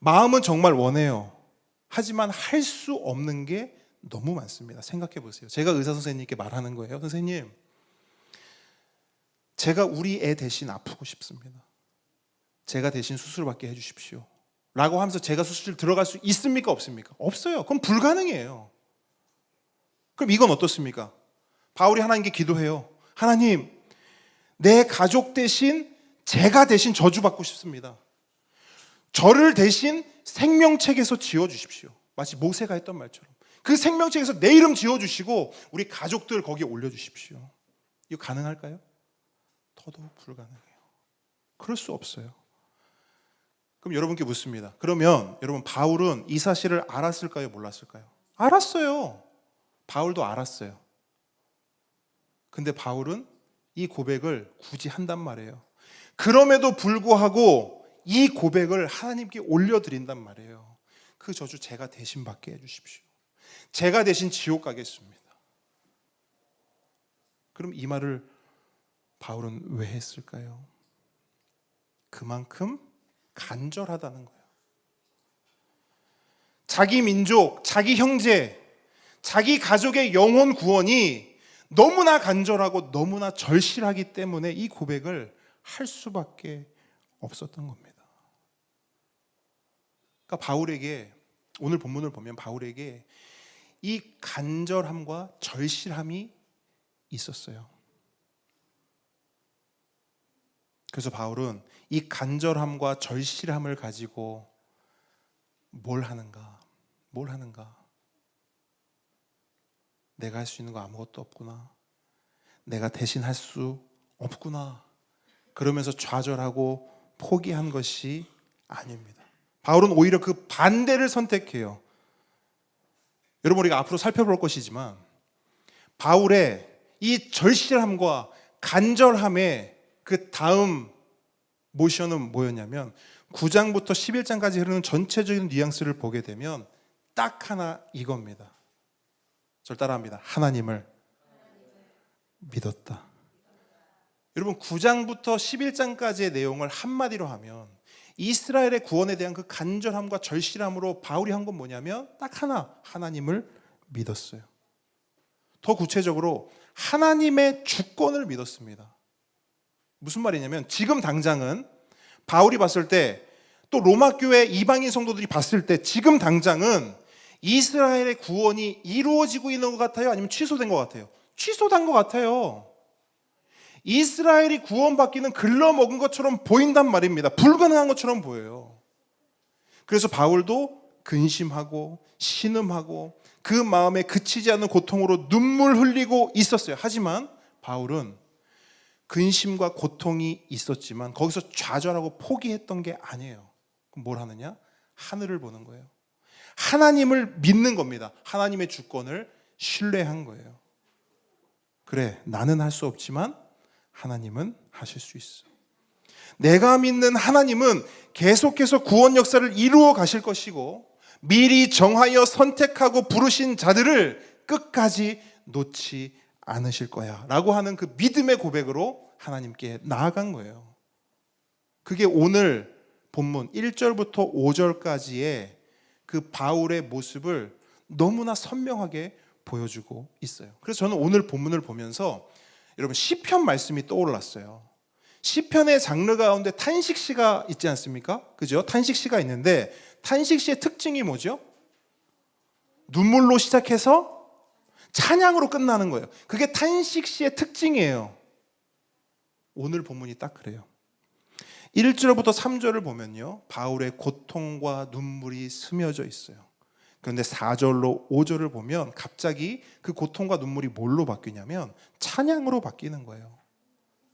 마음은 정말 원해요. 하지만 할 수 없는 게 너무 많습니다. 생각해 보세요. 제가 의사 선생님께 말하는 거예요. 선생님, 제가 우리 애 대신 아프고 싶습니다. 제가 대신 수술을 받게 해주십시오. 라고 하면서 제가 수술실 들어갈 수 있습니까? 없습니까? 없어요. 그럼 불가능해요. 그럼 이건 어떻습니까? 바울이 하나님께 기도해요. 하나님, 내 가족 대신 제가 대신 저주받고 싶습니다. 저를 대신 생명책에서 지워주십시오. 마치 모세가 했던 말처럼 그 생명책에서 내 이름 지워주시고 우리 가족들 거기에 올려주십시오. 이거 가능할까요? 더더욱 불가능해요. 그럴 수 없어요. 그럼 여러분께 묻습니다. 그러면 여러분, 바울은 이 사실을 알았을까요? 몰랐을까요? 알았어요. 바울도 알았어요. 근데 바울은 이 고백을 굳이 한단 말이에요. 그럼에도 불구하고 이 고백을 하나님께 올려드린단 말이에요. 그 저주 제가 대신 받게 해주십시오. 제가 대신 지옥 가겠습니다. 그럼 이 말을 바울은 왜 했을까요? 그만큼 간절하다는 거예요. 자기 민족, 자기 형제, 자기 가족의 영혼 구원이 너무나 간절하고 너무나 절실하기 때문에 이 고백을 할 수밖에 없었던 겁니다. 그러니까 바울에게, 오늘 본문을 보면 바울에게 이 간절함과 절실함이 있었어요. 그래서 바울은 이 간절함과 절실함을 가지고 뭘 하는가? 내가 할 수 있는 거 아무것도 없구나. 내가 대신 할 수 없구나. 그러면서 좌절하고 포기한 것이 아닙니다. 바울은 오히려 그 반대를 선택해요. 여러분, 우리가 앞으로 살펴볼 것이지만 바울의 이 절실함과 간절함의 그 다음 모션은 뭐였냐면 9장부터 11장까지 흐르는 전체적인 뉘앙스를 보게 되면 딱 하나 이겁니다. 저를 따라합니다. 하나님을 믿었다. 여러분, 9장부터 11장까지의 내용을 한마디로 하면 이스라엘의 구원에 대한 그 간절함과 절실함으로 바울이 한 건 뭐냐면 딱 하나, 하나님을 믿었어요. 더 구체적으로 하나님의 주권을 믿었습니다. 무슨 말이냐면 지금 당장은 바울이 봤을 때, 또 로마 교회 이방인 성도들이 봤을 때 지금 당장은 이스라엘의 구원이 이루어지고 있는 것 같아요? 아니면 취소된 것 같아요? 취소된 것 같아요. 이스라엘이 구원받기는 글러먹은 것처럼 보인단 말입니다. 불가능한 것처럼 보여요. 그래서 바울도 근심하고 신음하고 그 마음에 그치지 않는 고통으로 눈물 흘리고 있었어요. 하지만 바울은 근심과 고통이 있었지만 거기서 좌절하고 포기했던 게 아니에요. 그럼 뭘 하느냐? 하늘을 보는 거예요. 하나님을 믿는 겁니다. 하나님의 주권을 신뢰한 거예요. 그래, 나는 할 수 없지만 하나님은 하실 수 있어. 내가 믿는 하나님은 계속해서 구원 역사를 이루어 가실 것이고 미리 정하여 선택하고 부르신 자들을 끝까지 놓지 않으실 거야 라고 하는 그 믿음의 고백으로 하나님께 나아간 거예요. 그게 오늘 본문 1절부터 5절까지의 그 바울의 모습을 너무나 선명하게 보여주고 있어요. 그래서 저는 오늘 본문을 보면서 여러분 시편 말씀이 떠올랐어요. 시편의 장르 가운데 탄식시가 있지 않습니까? 그죠? 탄식시가 있는데 탄식시의 특징이 뭐죠? 눈물로 시작해서 찬양으로 끝나는 거예요. 그게 탄식시의 특징이에요. 오늘 본문이 딱 그래요. 1절부터 3절을 보면요, 바울의 고통과 눈물이 스며져 있어요. 그런데 4절로 5절을 보면 갑자기 그 고통과 눈물이 뭘로 바뀌냐면 찬양으로 바뀌는 거예요.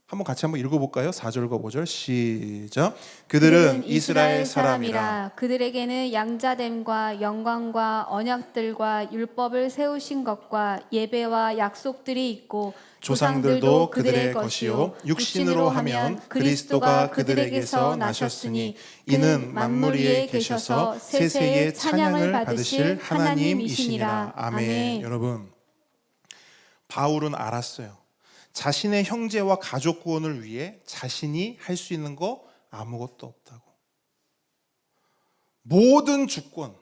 한번 읽어볼까요? 4절과 5절 시작. 그들은 이스라엘 사람이라. 그들에게는 양자됨과 영광과 언약들과 율법을 세우신 것과 예배와 약속들이 있고 조상들도 그들의 것이요 육신으로 하면 그리스도가 그들에게서 나셨으니 이는 만물 위에 계셔서 세세의 찬양을 받으실 하나님이시니라. 아멘. 여러분, 바울은 알았어요. 자신의 형제와 가족 구원을 위해 자신이 할 수 있는 거 아무것도 없다고. 모든 주권,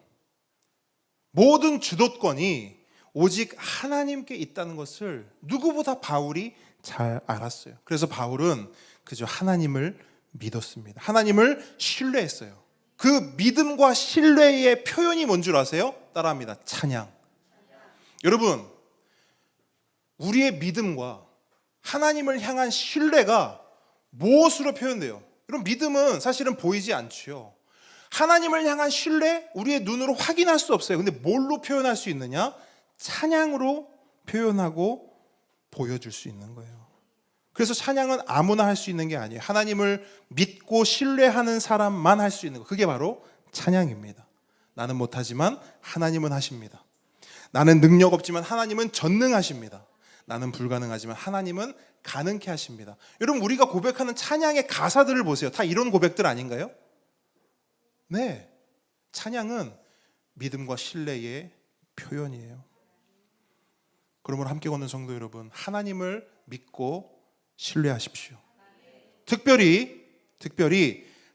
모든 주도권이 오직 하나님께 있다는 것을 누구보다 바울이 잘 알았어요. 그래서 바울은 그저 하나님을 믿었습니다. 하나님을 신뢰했어요. 그 믿음과 신뢰의 표현이 뭔 줄 아세요? 따라합니다. 찬양. 여러분, 우리의 믿음과 하나님을 향한 신뢰가 무엇으로 표현돼요? 여러분, 믿음은 사실은 보이지 않죠. 하나님을 향한 신뢰, 우리의 눈으로 확인할 수 없어요. 근데 뭘로 표현할 수 있느냐? 찬양으로 표현하고 보여줄 수 있는 거예요. 그래서 찬양은 아무나 할 수 있는 게 아니에요. 하나님을 믿고 신뢰하는 사람만 할 수 있는 거. 그게 바로 찬양입니다. 나는 못하지만 하나님은 하십니다. 나는 능력 없지만 하나님은 전능하십니다. 나는 불가능하지만 하나님은 가능케 하십니다. 여러분, 우리가 고백하는 찬양의 가사들을 보세요. 다 이런 고백들 아닌가요? 네, 찬양은 믿음과 신뢰의 표현이에요. 그러므로 함께 걷는 성도 여러분, 하나님을 믿고 신뢰하십시오. 특별히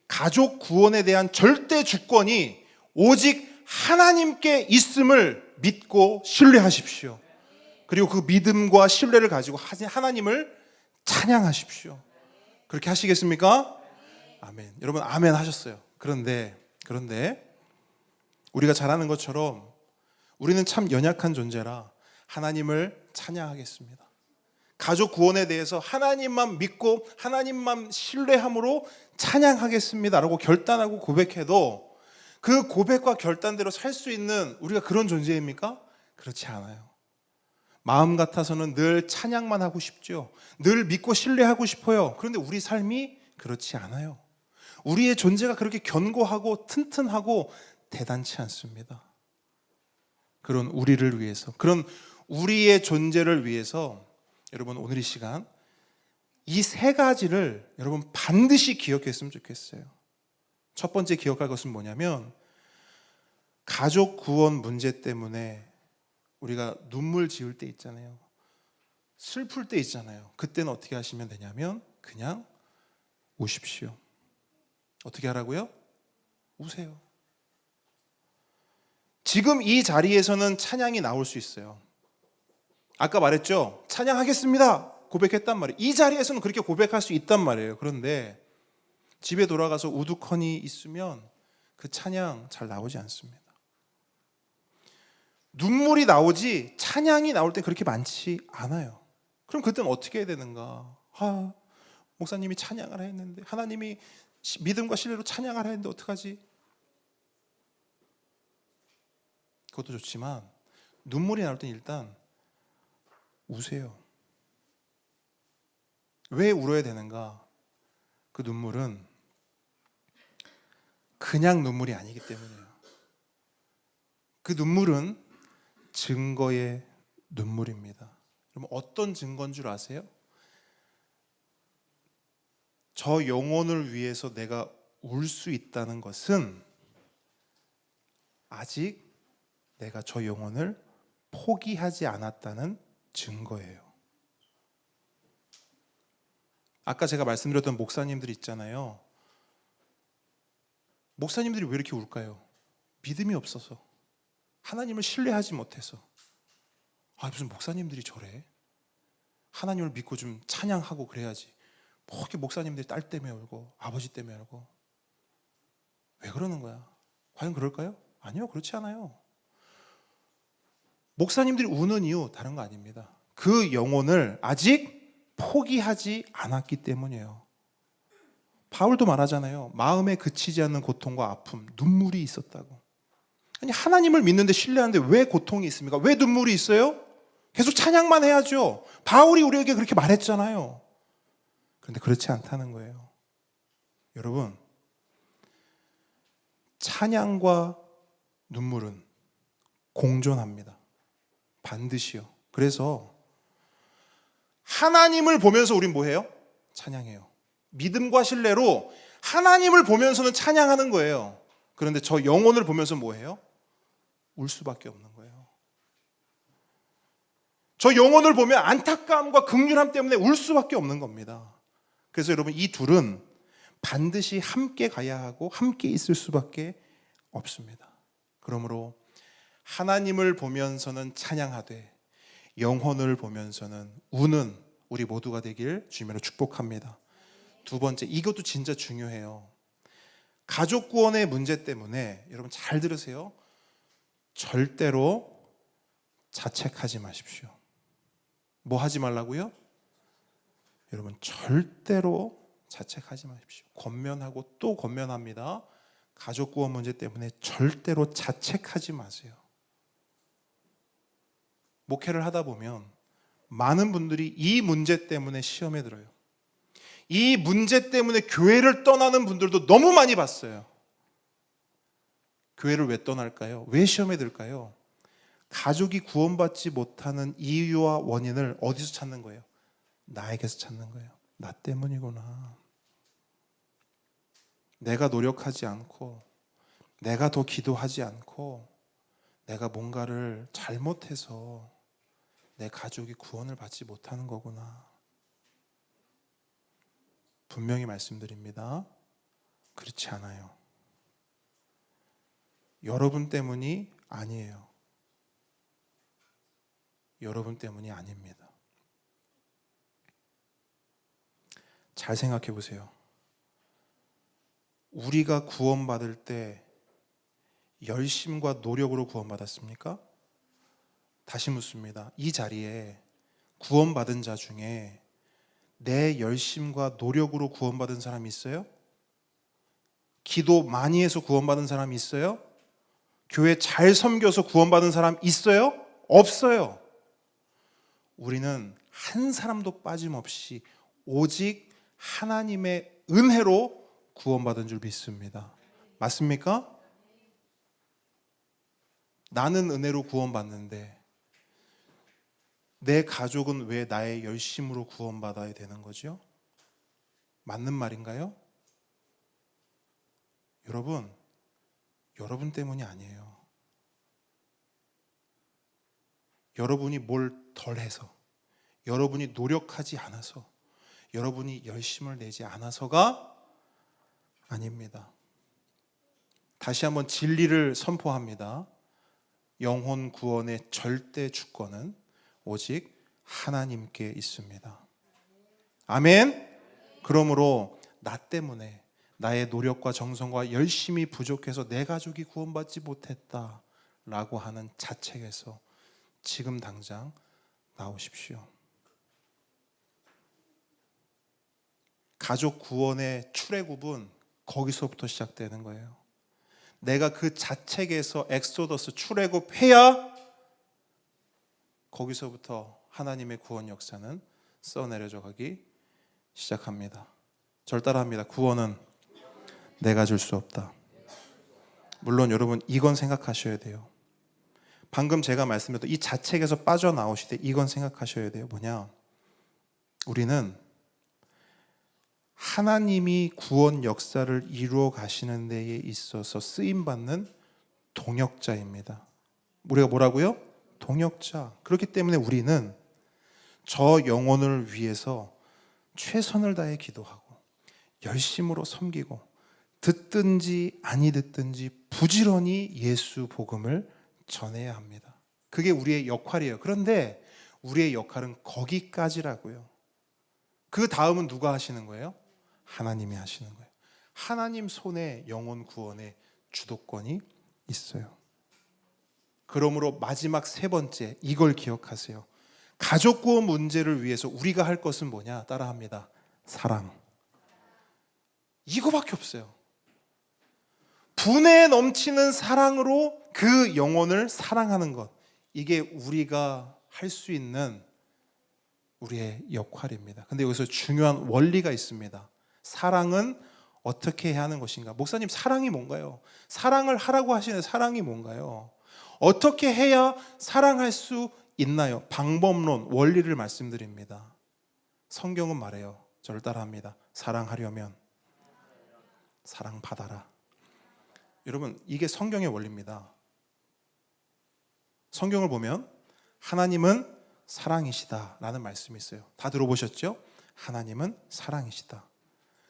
가족 구원에 대한 절대 주권이 오직 하나님께 있음을 믿고 신뢰하십시오. 그리고 그 믿음과 신뢰를 가지고 하나님을 찬양하십시오. 그렇게 하시겠습니까? 아멘. 여러분 아멘 하셨어요. 그런데 우리가 잘 아는 것처럼 우리는 참 연약한 존재라 하나님을 찬양하겠습니다. 가족 구원에 대해서 하나님만 믿고 하나님만 신뢰함으로 찬양하겠습니다라고 결단하고 고백해도 그 고백과 결단대로 살 수 있는 우리가 그런 존재입니까? 그렇지 않아요. 마음 같아서는 늘 찬양만 하고 싶죠. 늘 믿고 신뢰하고 싶어요. 그런데 우리 삶이 그렇지 않아요. 우리의 존재가 그렇게 견고하고 튼튼하고 대단치 않습니다. 그런 우리를 위해서, 그런 우리의 존재를 위해서 여러분 오늘 이 시간 이 세 가지를 여러분 반드시 기억했으면 좋겠어요. 첫 번째 기억할 것은 뭐냐면 가족 구원 문제 때문에 우리가 눈물 지을 때 있잖아요. 슬플 때 있잖아요. 그때는 어떻게 하시면 되냐면 그냥 우십시오. 어떻게 하라고요? 우세요. 지금 이 자리에서는 찬양이 나올 수 있어요. 아까 말했죠? 찬양하겠습니다. 고백했단 말이에요. 이 자리에서는 그렇게 고백할 수 있단 말이에요. 그런데 집에 돌아가서 우두커니 있으면 그 찬양 잘 나오지 않습니다. 눈물이 나오지 찬양이 나올 때 그렇게 많지 않아요. 그럼 그때는 어떻게 해야 되는가? 목사님이 찬양을 했는데, 하나님이 믿음과 신뢰로 찬양을 했는데 어떡하지? 그것도 좋지만 눈물이 나올 땐 일단 우세요. 왜 울어야 되는가? 그 눈물은 그냥 눈물이 아니기 때문이에요. 그 눈물은 증거의 눈물입니다. 그럼 어떤 증거인 줄 아세요? 저 영혼을 위해서 내가 울 수 있다는 것은 아직 내가 저 영혼을 포기하지 않았다는 증거예요. 아까 제가 말씀드렸던 목사님들 있잖아요. 목사님들이 왜 이렇게 울까요? 믿음이 없어서, 하나님을 신뢰하지 못해서. 무슨 목사님들이 저래? 하나님을 믿고 좀 찬양하고 그래야지. 뭐 이렇게 목사님들이 딸 때문에 울고 아버지 때문에 울고. 왜 그러는 거야? 과연 그럴까요? 아니요, 그렇지 않아요. 목사님들이 우는 이유 다른 거 아닙니다. 그 영혼을 아직 포기하지 않았기 때문이에요. 바울도 말하잖아요. 마음에 그치지 않는 고통과 아픔, 눈물이 있었다고. 아니, 하나님을 믿는데 신뢰하는데 왜 고통이 있습니까? 왜 눈물이 있어요? 계속 찬양만 해야죠. 바울이 우리에게 그렇게 말했잖아요. 그런데 그렇지 않다는 거예요. 여러분, 찬양과 눈물은 공존합니다. 반드시요. 그래서 하나님을 보면서 우린 뭐해요? 찬양해요. 믿음과 신뢰로 하나님을 보면서는 찬양하는 거예요. 그런데 저 영혼을 보면서 뭐해요? 울 수밖에 없는 거예요. 저 영혼을 보면 안타까움과 긍휼함 때문에 울 수밖에 없는 겁니다. 그래서 여러분, 이 둘은 반드시 함께 가야 하고 함께 있을 수밖에 없습니다. 그러므로 하나님을 보면서는 찬양하되 영혼을 보면서는 우는 우리 모두가 되길 주님으로 축복합니다. 두 번째, 이것도 진짜 중요해요. 가족 구원의 문제 때문에 여러분 잘 들으세요. 절대로 자책하지 마십시오. 뭐 하지 말라고요? 여러분, 절대로 자책하지 마십시오. 권면하고 또 권면합니다. 가족 구원 문제 때문에 절대로 자책하지 마세요. 목회를 하다 보면 많은 분들이 이 문제 때문에 시험에 들어요. 이 문제 때문에 교회를 떠나는 분들도 너무 많이 봤어요. 교회를 왜 떠날까요? 왜 시험에 들까요? 가족이 구원받지 못하는 이유와 원인을 어디서 찾는 거예요? 나에게서 찾는 거예요. 나 때문이구나. 내가 노력하지 않고, 내가 더 기도하지 않고, 내가 뭔가를 잘못해서 내 가족이 구원을 받지 못하는 거구나. 분명히 말씀드립니다. 그렇지 않아요. 여러분 때문이 아니에요. 여러분 때문이 아닙니다. 잘 생각해 보세요. 우리가 구원받을 때 열심과 노력으로 구원받았습니까? 다시 묻습니다. 이 자리에 구원받은 자 중에 내 열심과 노력으로 구원받은 사람이 있어요? 기도 많이 해서 구원받은 사람이 있어요? 교회 잘 섬겨서 구원받은 사람 있어요? 없어요. 우리는 한 사람도 빠짐없이 오직 하나님의 은혜로 구원받은 줄 믿습니다. 맞습니까? 나는 은혜로 구원받는데 내 가족은 왜 나의 열심으로 구원받아야 되는 거죠? 맞는 말인가요? 여러분 때문이 아니에요. 여러분이 뭘 덜해서, 여러분이 노력하지 않아서, 여러분이 열심을 내지 않아서가 아닙니다. 다시 한번 진리를 선포합니다. 영혼 구원의 절대 주권은 오직 하나님께 있습니다. 아멘. 그러므로 나 때문에 나의 노력과 정성과 열심이 부족해서 내 가족이 구원받지 못했다라고 하는 자책에서 지금 당장 나오십시오. 가족 구원의 출애굽은 거기서부터 시작되는 거예요. 내가 그 자책에서 엑소더스 출애굽해야 거기서부터 하나님의 구원 역사는 써내려져 가기 시작합니다. 절 따라합니다. 구원은 내가 줄 수 없다. 물론 여러분 이건 생각하셔야 돼요. 방금 제가 말씀드렸던 이 자책에서 빠져나오실 때 이건 생각하셔야 돼요. 뭐냐? 우리는 하나님이 구원 역사를 이루어 가시는 데에 있어서 쓰임받는 동역자입니다. 우리가 뭐라고요? 동역자. 그렇기 때문에 우리는 저 영혼을 위해서 최선을 다해 기도하고 열심으로 섬기고 듣든지 아니 듣든지 부지런히 예수 복음을 전해야 합니다. 그게 우리의 역할이에요. 그런데 우리의 역할은 거기까지라고요. 그 다음은 누가 하시는 거예요? 하나님이 하시는 거예요. 하나님 손에 영혼 구원의 주도권이 있어요. 그러므로 마지막 세 번째, 이걸 기억하세요. 가족 구원 문제를 위해서 우리가 할 것은 뭐냐? 따라합니다. 사랑. 이거밖에 없어요. 분에 넘치는 사랑으로 그 영혼을 사랑하는 것. 이게 우리가 할 수 있는 우리의 역할입니다. 근데 여기서 중요한 원리가 있습니다. 사랑은 어떻게 해야 하는 것인가? 목사님, 사랑이 뭔가요? 사랑을 하라고 하시는 사랑이 뭔가요? 어떻게 해야 사랑할 수 있나요? 방법론, 원리를 말씀드립니다. 성경은 말해요. 저를 따라합니다. 사랑하려면 사랑받아라. 여러분, 이게 성경의 원리입니다. 성경을 보면 하나님은 사랑이시다라는 말씀이 있어요. 다 들어보셨죠? 하나님은 사랑이시다.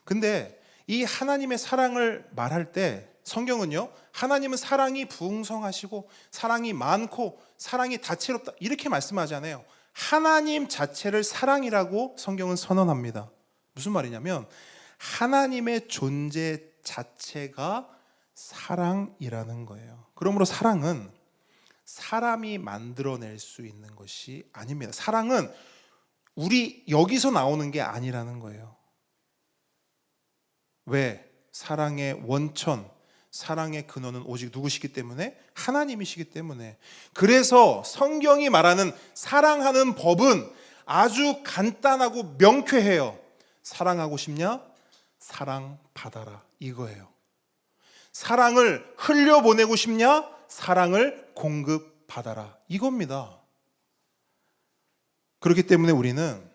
근데 이 하나님의 사랑을 말할 때 성경은요, 하나님은 사랑이 풍성하시고 사랑이 많고 사랑이 다채롭다 이렇게 말씀하잖아요. 하나님 자체를 사랑이라고 성경은 선언합니다. 무슨 말이냐면 하나님의 존재 자체가 사랑이라는 거예요. 그러므로 사랑은 사람이 만들어낼 수 있는 것이 아닙니다. 사랑은 우리 여기서 나오는 게 아니라는 거예요. 왜? 사랑의 원천, 사랑의 근원은 오직 누구시기 때문에? 하나님이시기 때문에. 그래서 성경이 말하는 사랑하는 법은 아주 간단하고 명쾌해요. 사랑하고 싶냐? 사랑받아라. 이거예요. 사랑을 흘려보내고 싶냐? 사랑을 공급받아라. 이겁니다. 그렇기 때문에 우리는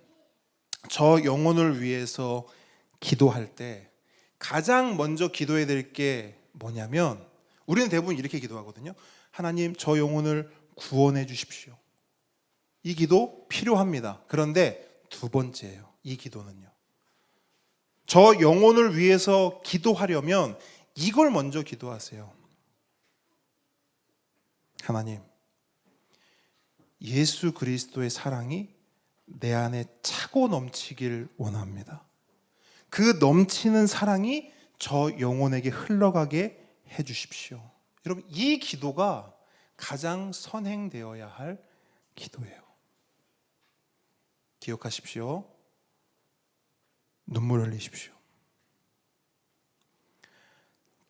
저 영혼을 위해서 기도할 때 가장 먼저 기도해야 될 게 뭐냐면 우리는 대부분 이렇게 기도하거든요. 하나님, 저 영혼을 구원해 주십시오. 이 기도 필요합니다. 그런데 두 번째예요. 이 기도는요. 저 영혼을 위해서 기도하려면 이걸 먼저 기도하세요. 하나님, 예수 그리스도의 사랑이 내 안에 차고 넘치길 원합니다. 그 넘치는 사랑이 저 영혼에게 흘러가게 해주십시오. 여러분, 이 기도가 가장 선행되어야 할 기도예요. 기억하십시오. 눈물 흘리십시오.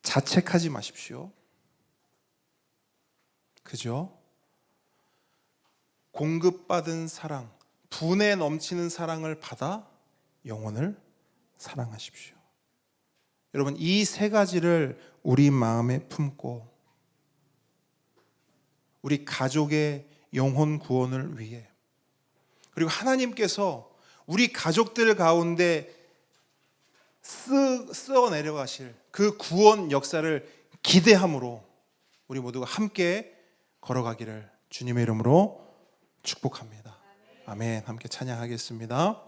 자책하지 마십시오. 그죠? 공급받은 사랑, 분에 넘치는 사랑을 받아 영혼을 사랑하십시오. 여러분, 이 세 가지를 우리 마음에 품고 우리 가족의 영혼 구원을 위해, 그리고 하나님께서 우리 가족들 가운데 쓰어 내려가실 그 구원 역사를 기대함으로 우리 모두가 함께 걸어가기를 주님의 이름으로 축복합니다. 아멘. 함께 찬양하겠습니다.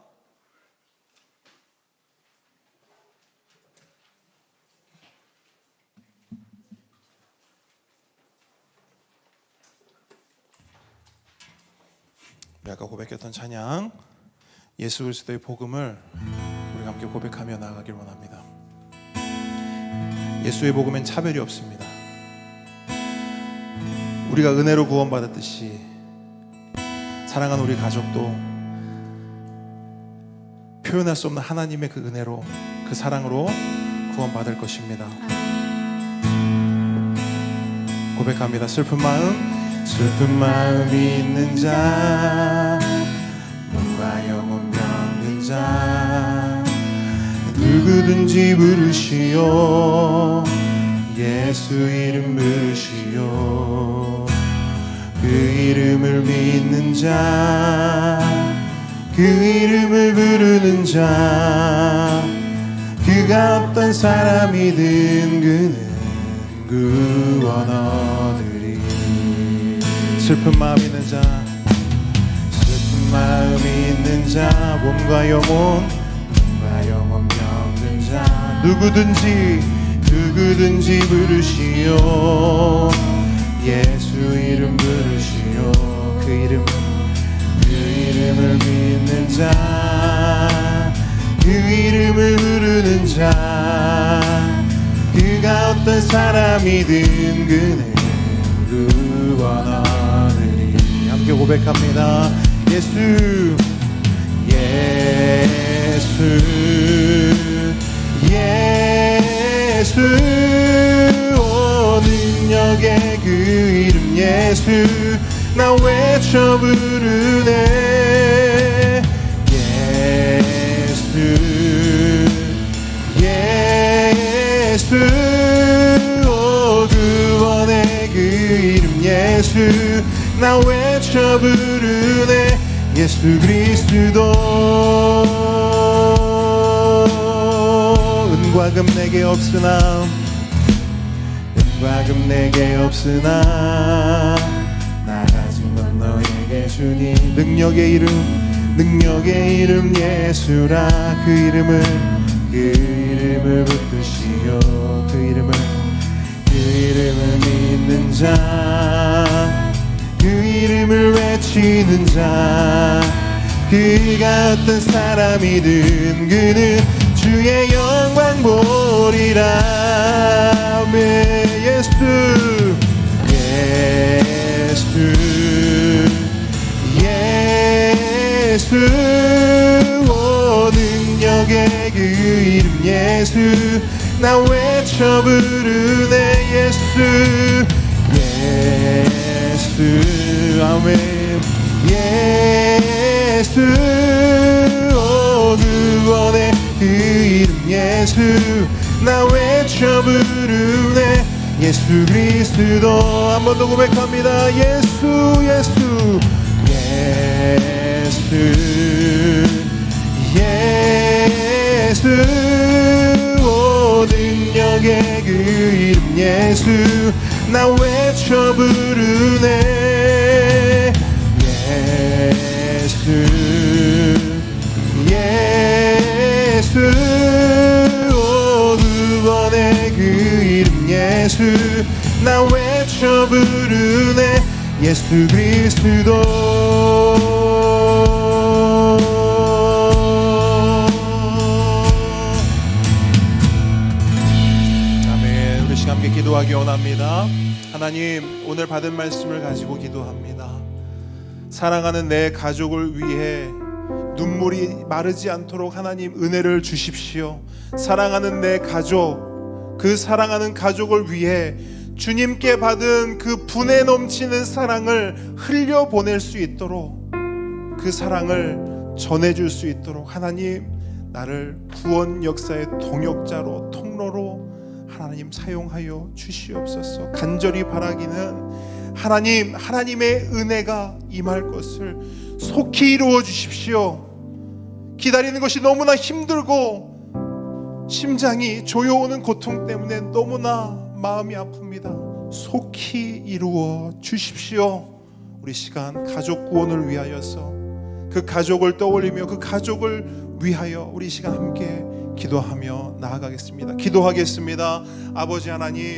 우리 아까 고백했던 찬양, 예수 그리스도의 복음을 우리가 함께 고백하며 나아가길 원합니다. 예수의 복음엔 차별이 없습니다. 우리가 은혜로 구원받았듯이 사랑하는 우리 가족도 표현할 수 없는 하나님의 그 은혜로, 그 사랑으로 구원받을 것입니다. 고백합니다. 슬픈 마음이 있는 자, 몸과 영혼 병든 자, 누구든지 부르시오. 예수 이름 부르시오. 그 이름을 믿는 자, 그 이름을 부르는 자, 그가 어떤 사람이든 그는 구원 얻으리. 슬픈 마음 있는 자, 슬픈 마음이 있는 자, 몸과 영혼 병든 자, 누구든지 부르시오. 예수 이름 부르시오. 그 이름을 믿는 자, 그 이름을 부르는 자, 그가 어떤 사람이든 그는 구원 얻으리. 함께 고백합니다. 예수 오 능력의 그 이름 예수, 나 외쳐 부르네. 예수 오 구원의 그 이름 예수, 나 외쳐 부르네. 예수 그리스도. 은과 금 내게 없으나 나 가진 건 너에게 주니. 능력의 이름 예수라. 그 이름을 붙드시오. 그 이름을 믿는 자, 그 이름을 외치는 자, 그가 어떤 사람이든 그는 주의 영광 보리라. 예수 오 능력의 그 이름 예수, 나 외쳐 부르네. 예수 아멘. 예수 오 구원의 그 이름 예수, 나 외쳐 부르네. 예수 그리스도. 한 번 더 고백합니다. 예수 오 능력의 그 이름 예수, 나 외쳐 부르네. 예수 오 구원의 그 이름 예수, 나 외쳐 부르네. 예수 그리스도. 함께 기도하기 원합니다. 하나님, 오늘 받은 말씀을 가지고 기도합니다. 사랑하는 내 가족을 위해 눈물이 마르지 않도록 하나님 은혜를 주십시오. 사랑하는 내 가족, 그 사랑하는 가족을 위해 주님께 받은 그 분에 넘치는 사랑을 흘려보낼 수 있도록 그 그 사랑을 전해줄 수 있도록 하나님, 나를 구원 역사의 동역자로, 통로로 하나님 사용하여 주시옵소서. 간절히 바라기는 하나님, 하나님의 은혜가 임할 것을 속히 이루어 주십시오. 기다리는 것이 너무나 힘들고 심장이 조여오는 고통 때문에 너무나 마음이 아픕니다. 속히 이루어 주십시오. 우리 시간 가족 구원을 위하여서, 그 가족을 떠올리며 그 가족을 위하여 우리 시간 함께 기도하며 나아가겠습니다. 기도하겠습니다. 아버지 하나님,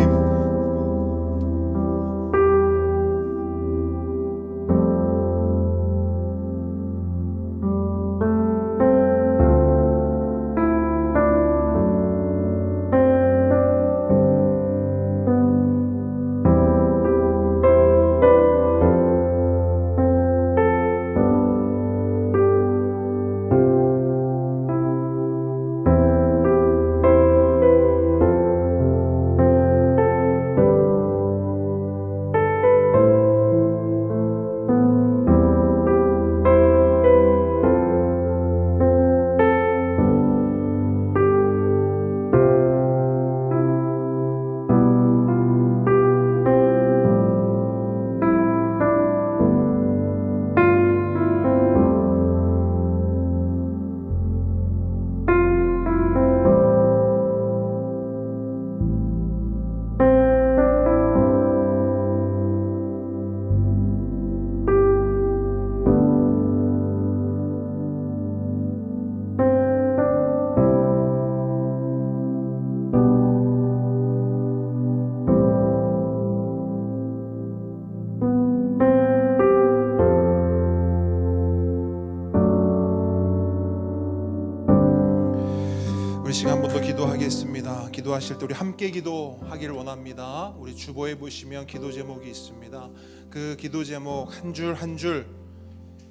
우리 시간 한 번 더 기도하겠습니다. 기도하실 때 우리 함께 기도하기를 원합니다. 우리 주보에 보시면 기도 제목이 있습니다. 그 기도 제목 한 줄 한 줄,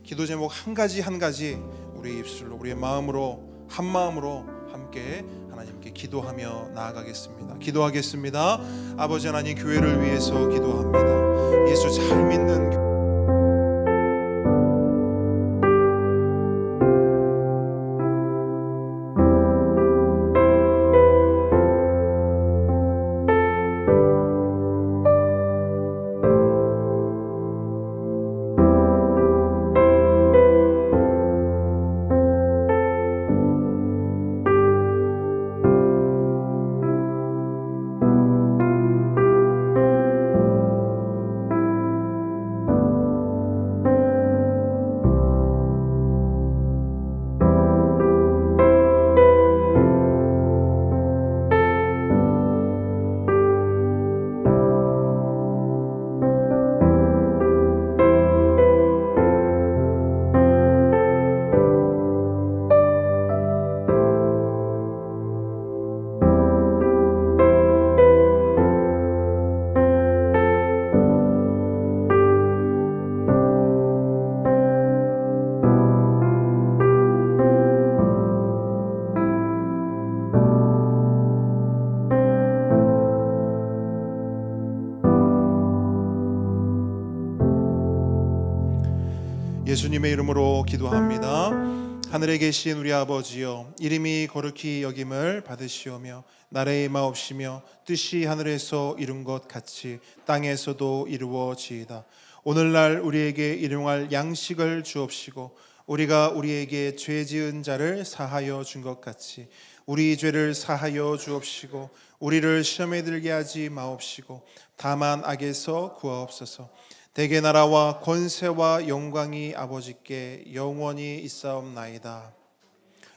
기도 제목 한 가지 한 가지 우리 입술로, 우리의 마음으로, 한 마음으로 함께 하나님께 기도하며 나아가겠습니다. 기도하겠습니다. 아버지 하나님, 교회를 위해서 기도합니다. 예수 잘 믿는 예수님의 이름으로 기도합니다. 하늘에 계신 우리 아버지여, 이름이 거룩히 여김을 받으시오며 나라의 임하옵시며 뜻이 하늘에서 이룬 것 같이 땅에서도 이루어지이다. 오늘날 우리에게 일용할 양식을 주옵시고 우리가 우리에게 죄 지은 자를 사하여 준 것 같이 우리 죄를 사하여 주옵시고 우리를 시험에 들게 하지 마옵시고 다만 악에서 구하옵소서. 대개 나라와 권세와 영광이 아버지께 영원히 있사옵나이다.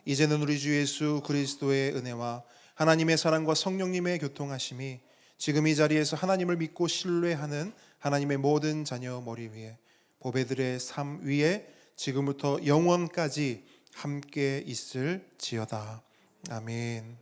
이제는 우리 주 예수 그리스도의 은혜와 하나님의 사랑과 성령님의 교통하심이 지금 이 자리에서 하나님을 믿고 신뢰하는 하나님의 모든 자녀 머리 위에, 보배들의 삶 위에 지금부터 영원까지 함께 있을지어다. 아멘.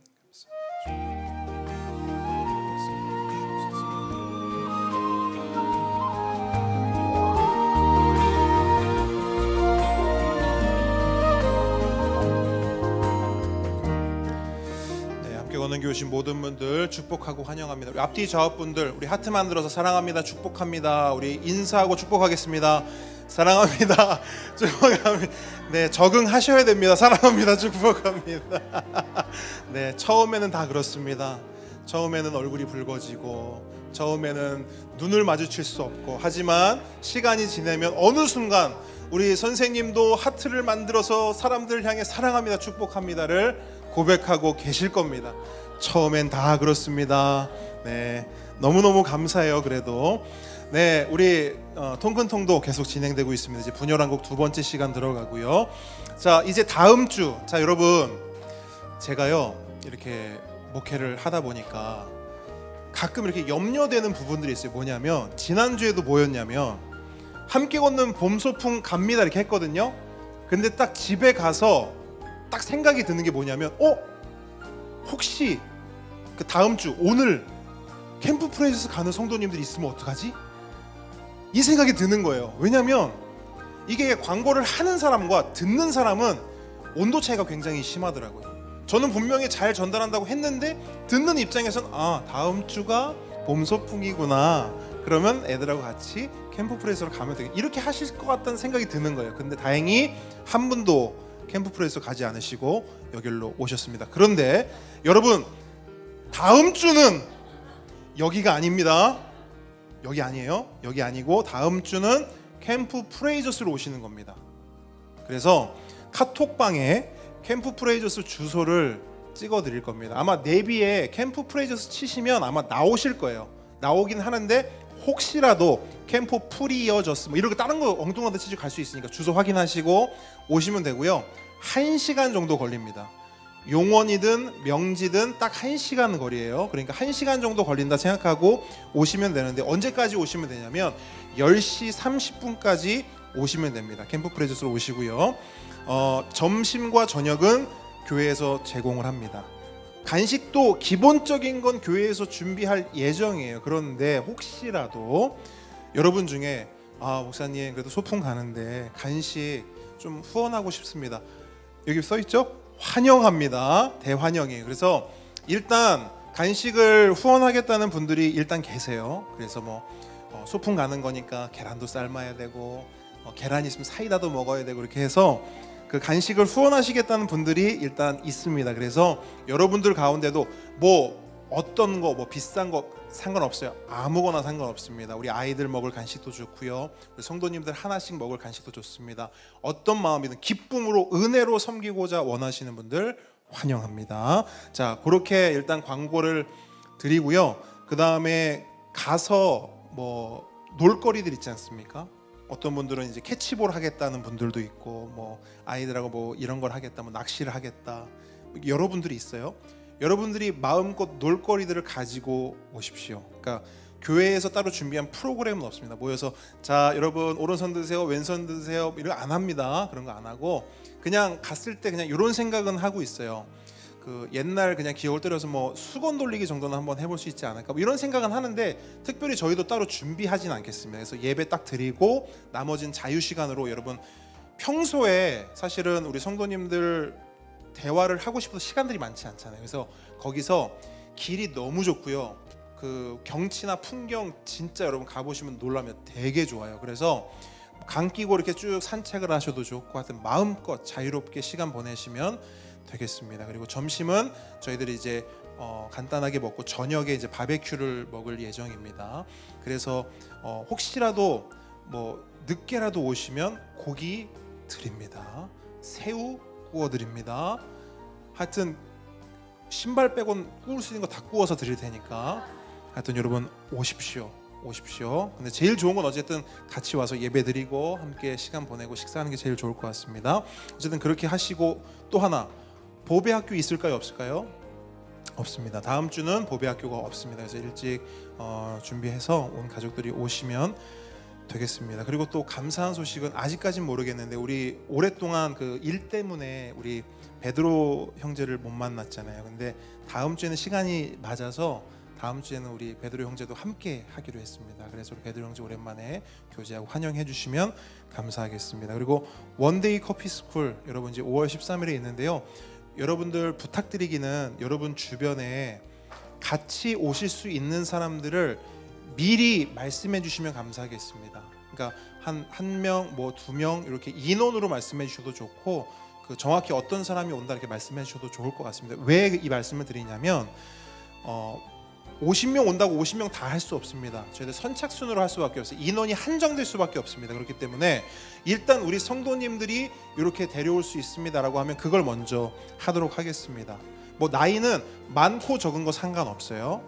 거는 교신 모든 분들 축복하고 환영합니다. 우리 앞뒤 좌우분들 우리 하트 만들어서 사랑합니다, 축복합니다. 우리 인사하고 축복하겠습니다. 사랑합니다. 축복합니다. 네, 적응하셔야 됩니다. 사랑합니다. 축복합니다. 네, 처음에는 다 그렇습니다. 처음에는 얼굴이 붉어지고 처음에는 눈을 마주칠 수 없고, 하지만 시간이 지나면 어느 순간 우리 선생님도 하트를 만들어서 사람들 향해 사랑합니다, 축복합니다를 고백하고 계실 겁니다. 처음엔 다 그렇습니다. 네, 너무너무 감사해요. 그래도 네, 우리 통근통도 계속 진행되고 있습니다. 이제 분열한곡 두 번째 시간 들어가고요. 자, 이제 다음 주, 자 여러분, 제가요 이렇게 목회를 하다 보니까 가끔 이렇게 염려되는 부분들이 있어요. 뭐냐면 지난주에도 뭐였냐면 함께 걷는 봄 소풍 갑니다 이렇게 했거든요. 근데 딱 집에 가서 딱 생각이 드는 게 뭐냐면 혹시 그 다음 주 오늘 캠프 프레이저스 가는 성도님들이 있으면 어떡하지? 이 생각이 드는 거예요. 왜냐면 이게 광고를 하는 사람과 듣는 사람은 온도 차이가 굉장히 심하더라고요. 저는 분명히 잘 전달한다고 했는데 듣는 입장에선 다음 주가 봄 소풍이구나, 그러면 애들하고 같이 캠프 프레이저로 가면 되겠다, 이렇게 하실 것 같다는 생각이 드는 거예요. 근데 다행히 한 분도 캠프 프레이저 가지 않으시고 여기로 오셨습니다. 그런데 여러분, 다음 주는 여기가 아닙니다. 여기 아니에요. 여기 아니고 다음 주는 캠프 프레이저스로 오시는 겁니다. 그래서 카톡방에 캠프 프레이저스 주소를 찍어 드릴 겁니다. 아마 내비에 캠프 프레이저스 치시면 아마 나오실 거예요. 나오긴 하는데 혹시라도 캠프 프리어저스 뭐 이렇게 다른 거 엉뚱한 데 치시고 갈 수 있으니까 주소 확인하시고 오시면 되고요. 1시간 정도 걸립니다. 용원이든 명지든 딱 1시간 거리예요. 그러니까 1시간 정도 걸린다 생각하고 오시면 되는데, 언제까지 오시면 되냐면 10시 30분까지 오시면 됩니다. 캠프 프레이저스로 오시고요. 점심과 저녁은 교회에서 제공을 합니다. 간식도 기본적인 건 교회에서 준비할 예정이에요. 그런데 혹시라도 여러분 중에 목사님 그래도 소풍 가는데 간식 좀 후원하고 싶습니다, 여기 써있죠? 환영합니다. 대환영이에요. 그래서 일단 간식을 후원하겠다는 분들이 일단 계세요. 그래서 소풍 가는 거니까 계란도 삶아야 되고 계란 있으면 사이다도 먹어야 되고 이렇게 해서 그 간식을 후원하시겠다는 분들이 일단 있습니다. 그래서 여러분들 가운데도 어떤 거 비싼 거 상관없어요. 아무거나 상관없습니다. 우리 아이들 먹을 간식도 좋고요, 우리 성도님들 하나씩 먹을 간식도 좋습니다. 어떤 마음이든 기쁨으로 은혜로 섬기고자 원하시는 분들 환영합니다. 자, 그렇게 일단 광고를 드리고요. 그 다음에 가서 놀거리들 있지 않습니까? 어떤 분들은 이제 캐치볼 하겠다는 분들도 있고, 아이들하고 이런 걸 하겠다, 낚시를 하겠다, 여러분들이 있어요. 여러분들이 마음껏 놀거리들을 가지고 오십시오. 그러니까 교회에서 따로 준비한 프로그램은 없습니다. 모여서 자 여러분 오른손 드세요, 왼손 드세요, 이런 거 안 합니다. 그런 거 안 하고 그냥 갔을 때 그냥 이런 생각은 하고 있어요. 그 옛날 그냥 기억을 때려서 수건 돌리기 정도는 한번 해볼 수 있지 않을까, 이런 생각은 하는데 특별히 저희도 따로 준비하진 않겠습니다. 그래서 예배 딱 드리고 나머지는 자유 시간으로, 여러분 평소에 사실은 우리 성도님들 대화를 하고 싶어도 시간들이 많지 않잖아요. 그래서 거기서 길이 너무 좋고요, 그 경치나 풍경 진짜 여러분 가보시면 놀라면 되게 좋아요. 그래서 강 끼고 이렇게 쭉 산책을 하셔도 좋고, 하여튼 마음껏 자유롭게 시간 보내시면 되겠습니다. 그리고 점심은 저희들이 이제 간단하게 먹고 저녁에 이제 바베큐를 먹을 예정입니다. 그래서 혹시라도 늦게라도 오시면 고기 드립니다. 새우 구워드립니다. 하여튼 신발 빼곤 구울 수 있는 거 다 구워서 드릴 테니까 하여튼 여러분 오십시오. 근데 제일 좋은 건 어쨌든 같이 와서 예배 드리고 함께 시간 보내고 식사하는 게 제일 좋을 것 같습니다. 어쨌든 그렇게 하시고, 또 하나, 보배 학교 있을까요, 없을까요? 없습니다. 다음 주는 보배 학교가 없습니다. 그래서 일찍 준비해서 온 가족들이 오시면 되겠습니다. 그리고 또 감사한 소식은 아직까지는 모르겠는데, 우리 오랫동안 그 일 때문에 우리 베드로 형제를 못 만났잖아요. 근데 다음 주에는 시간이 맞아서 다음 주에는 우리 베드로 형제도 함께 하기로 했습니다. 그래서 우리 베드로 형제 오랜만에 교제하고 환영해 주시면 감사하겠습니다. 그리고 원데이 커피 스쿨 여러분 이제 5월 13일에 있는데요. 여러분들 부탁드리기는 여러분 주변에 같이 오실 수 있는 사람들을 미리 말씀해 주시면 감사하겠습니다. 그러니까 한 명, 뭐 2명 이렇게 인원으로 말씀해 주셔도 좋고 그 정확히 어떤 사람이 온다 이렇게 말씀해 주셔도 좋을 것 같습니다. 왜 이 말씀을 드리냐면 50명 온다고 50명 다 할 수 없습니다. 저희들 선착순으로 할 수밖에 없어요. 인원이 한정될 수밖에 없습니다. 그렇기 때문에 일단 우리 성도님들이 이렇게 데려올 수 있습니다라고 하면 그걸 먼저 하도록 하겠습니다. 뭐 나이는 많고 적은 거 상관없어요.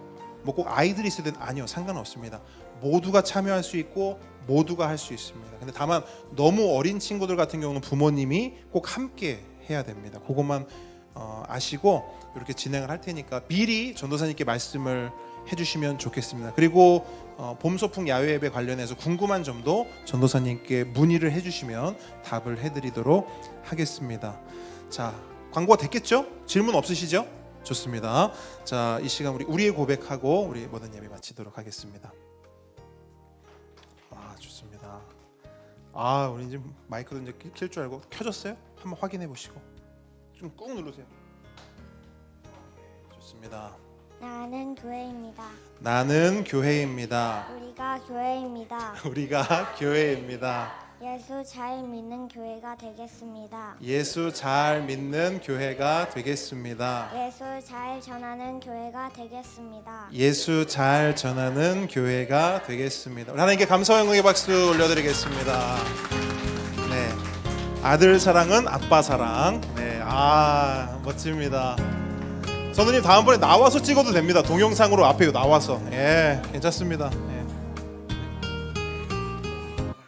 뭐 꼭 아이들이 있어야 되는 아니요, 상관없습니다. 모두가 참여할 수 있고 모두가 할 수 있습니다. 근데 다만 너무 어린 친구들 같은 경우는 부모님이 꼭 함께 해야 됩니다. 그것만 아시고 이렇게 진행을 할 테니까 미리 전도사님께 말씀을 해주시면 좋겠습니다. 그리고 봄소풍 야외 예배 관련해서 궁금한 점도 전도사님께 문의를 해주시면 답을 해드리도록 하겠습니다. 자, 광고가 됐겠죠? 질문 없으시죠? 좋습니다. 자, 이 시간 우리의 고백하고 우리 모든 예배 마치도록 하겠습니다. 아, 좋습니다. 아, 우리 이제 마이크도 이제 킬 줄 알고 켜졌어요? 한번 확인해 보시고 좀 꾹 누르세요. 좋습니다. 나는 교회입니다. 나는 교회입니다. 우리가 교회입니다. 우리가 교회입니다. 예수 잘 믿는 교회가 되겠습니다. 예수 잘 믿는 교회가 되겠습니다. 예수 잘 전하는 교회가 되겠습니다. 예수 잘 전하는 교회가 되겠습니다. 우리 하나님께 감사와 영광의 박수 올려드리겠습니다. 네, 아들 사랑은 아빠 사랑. 네, 멋집니다. 선우님 다음번에 나와서 찍어도 됩니다. 동영상으로 앞에 나와서. 예, 괜찮습니다. 예.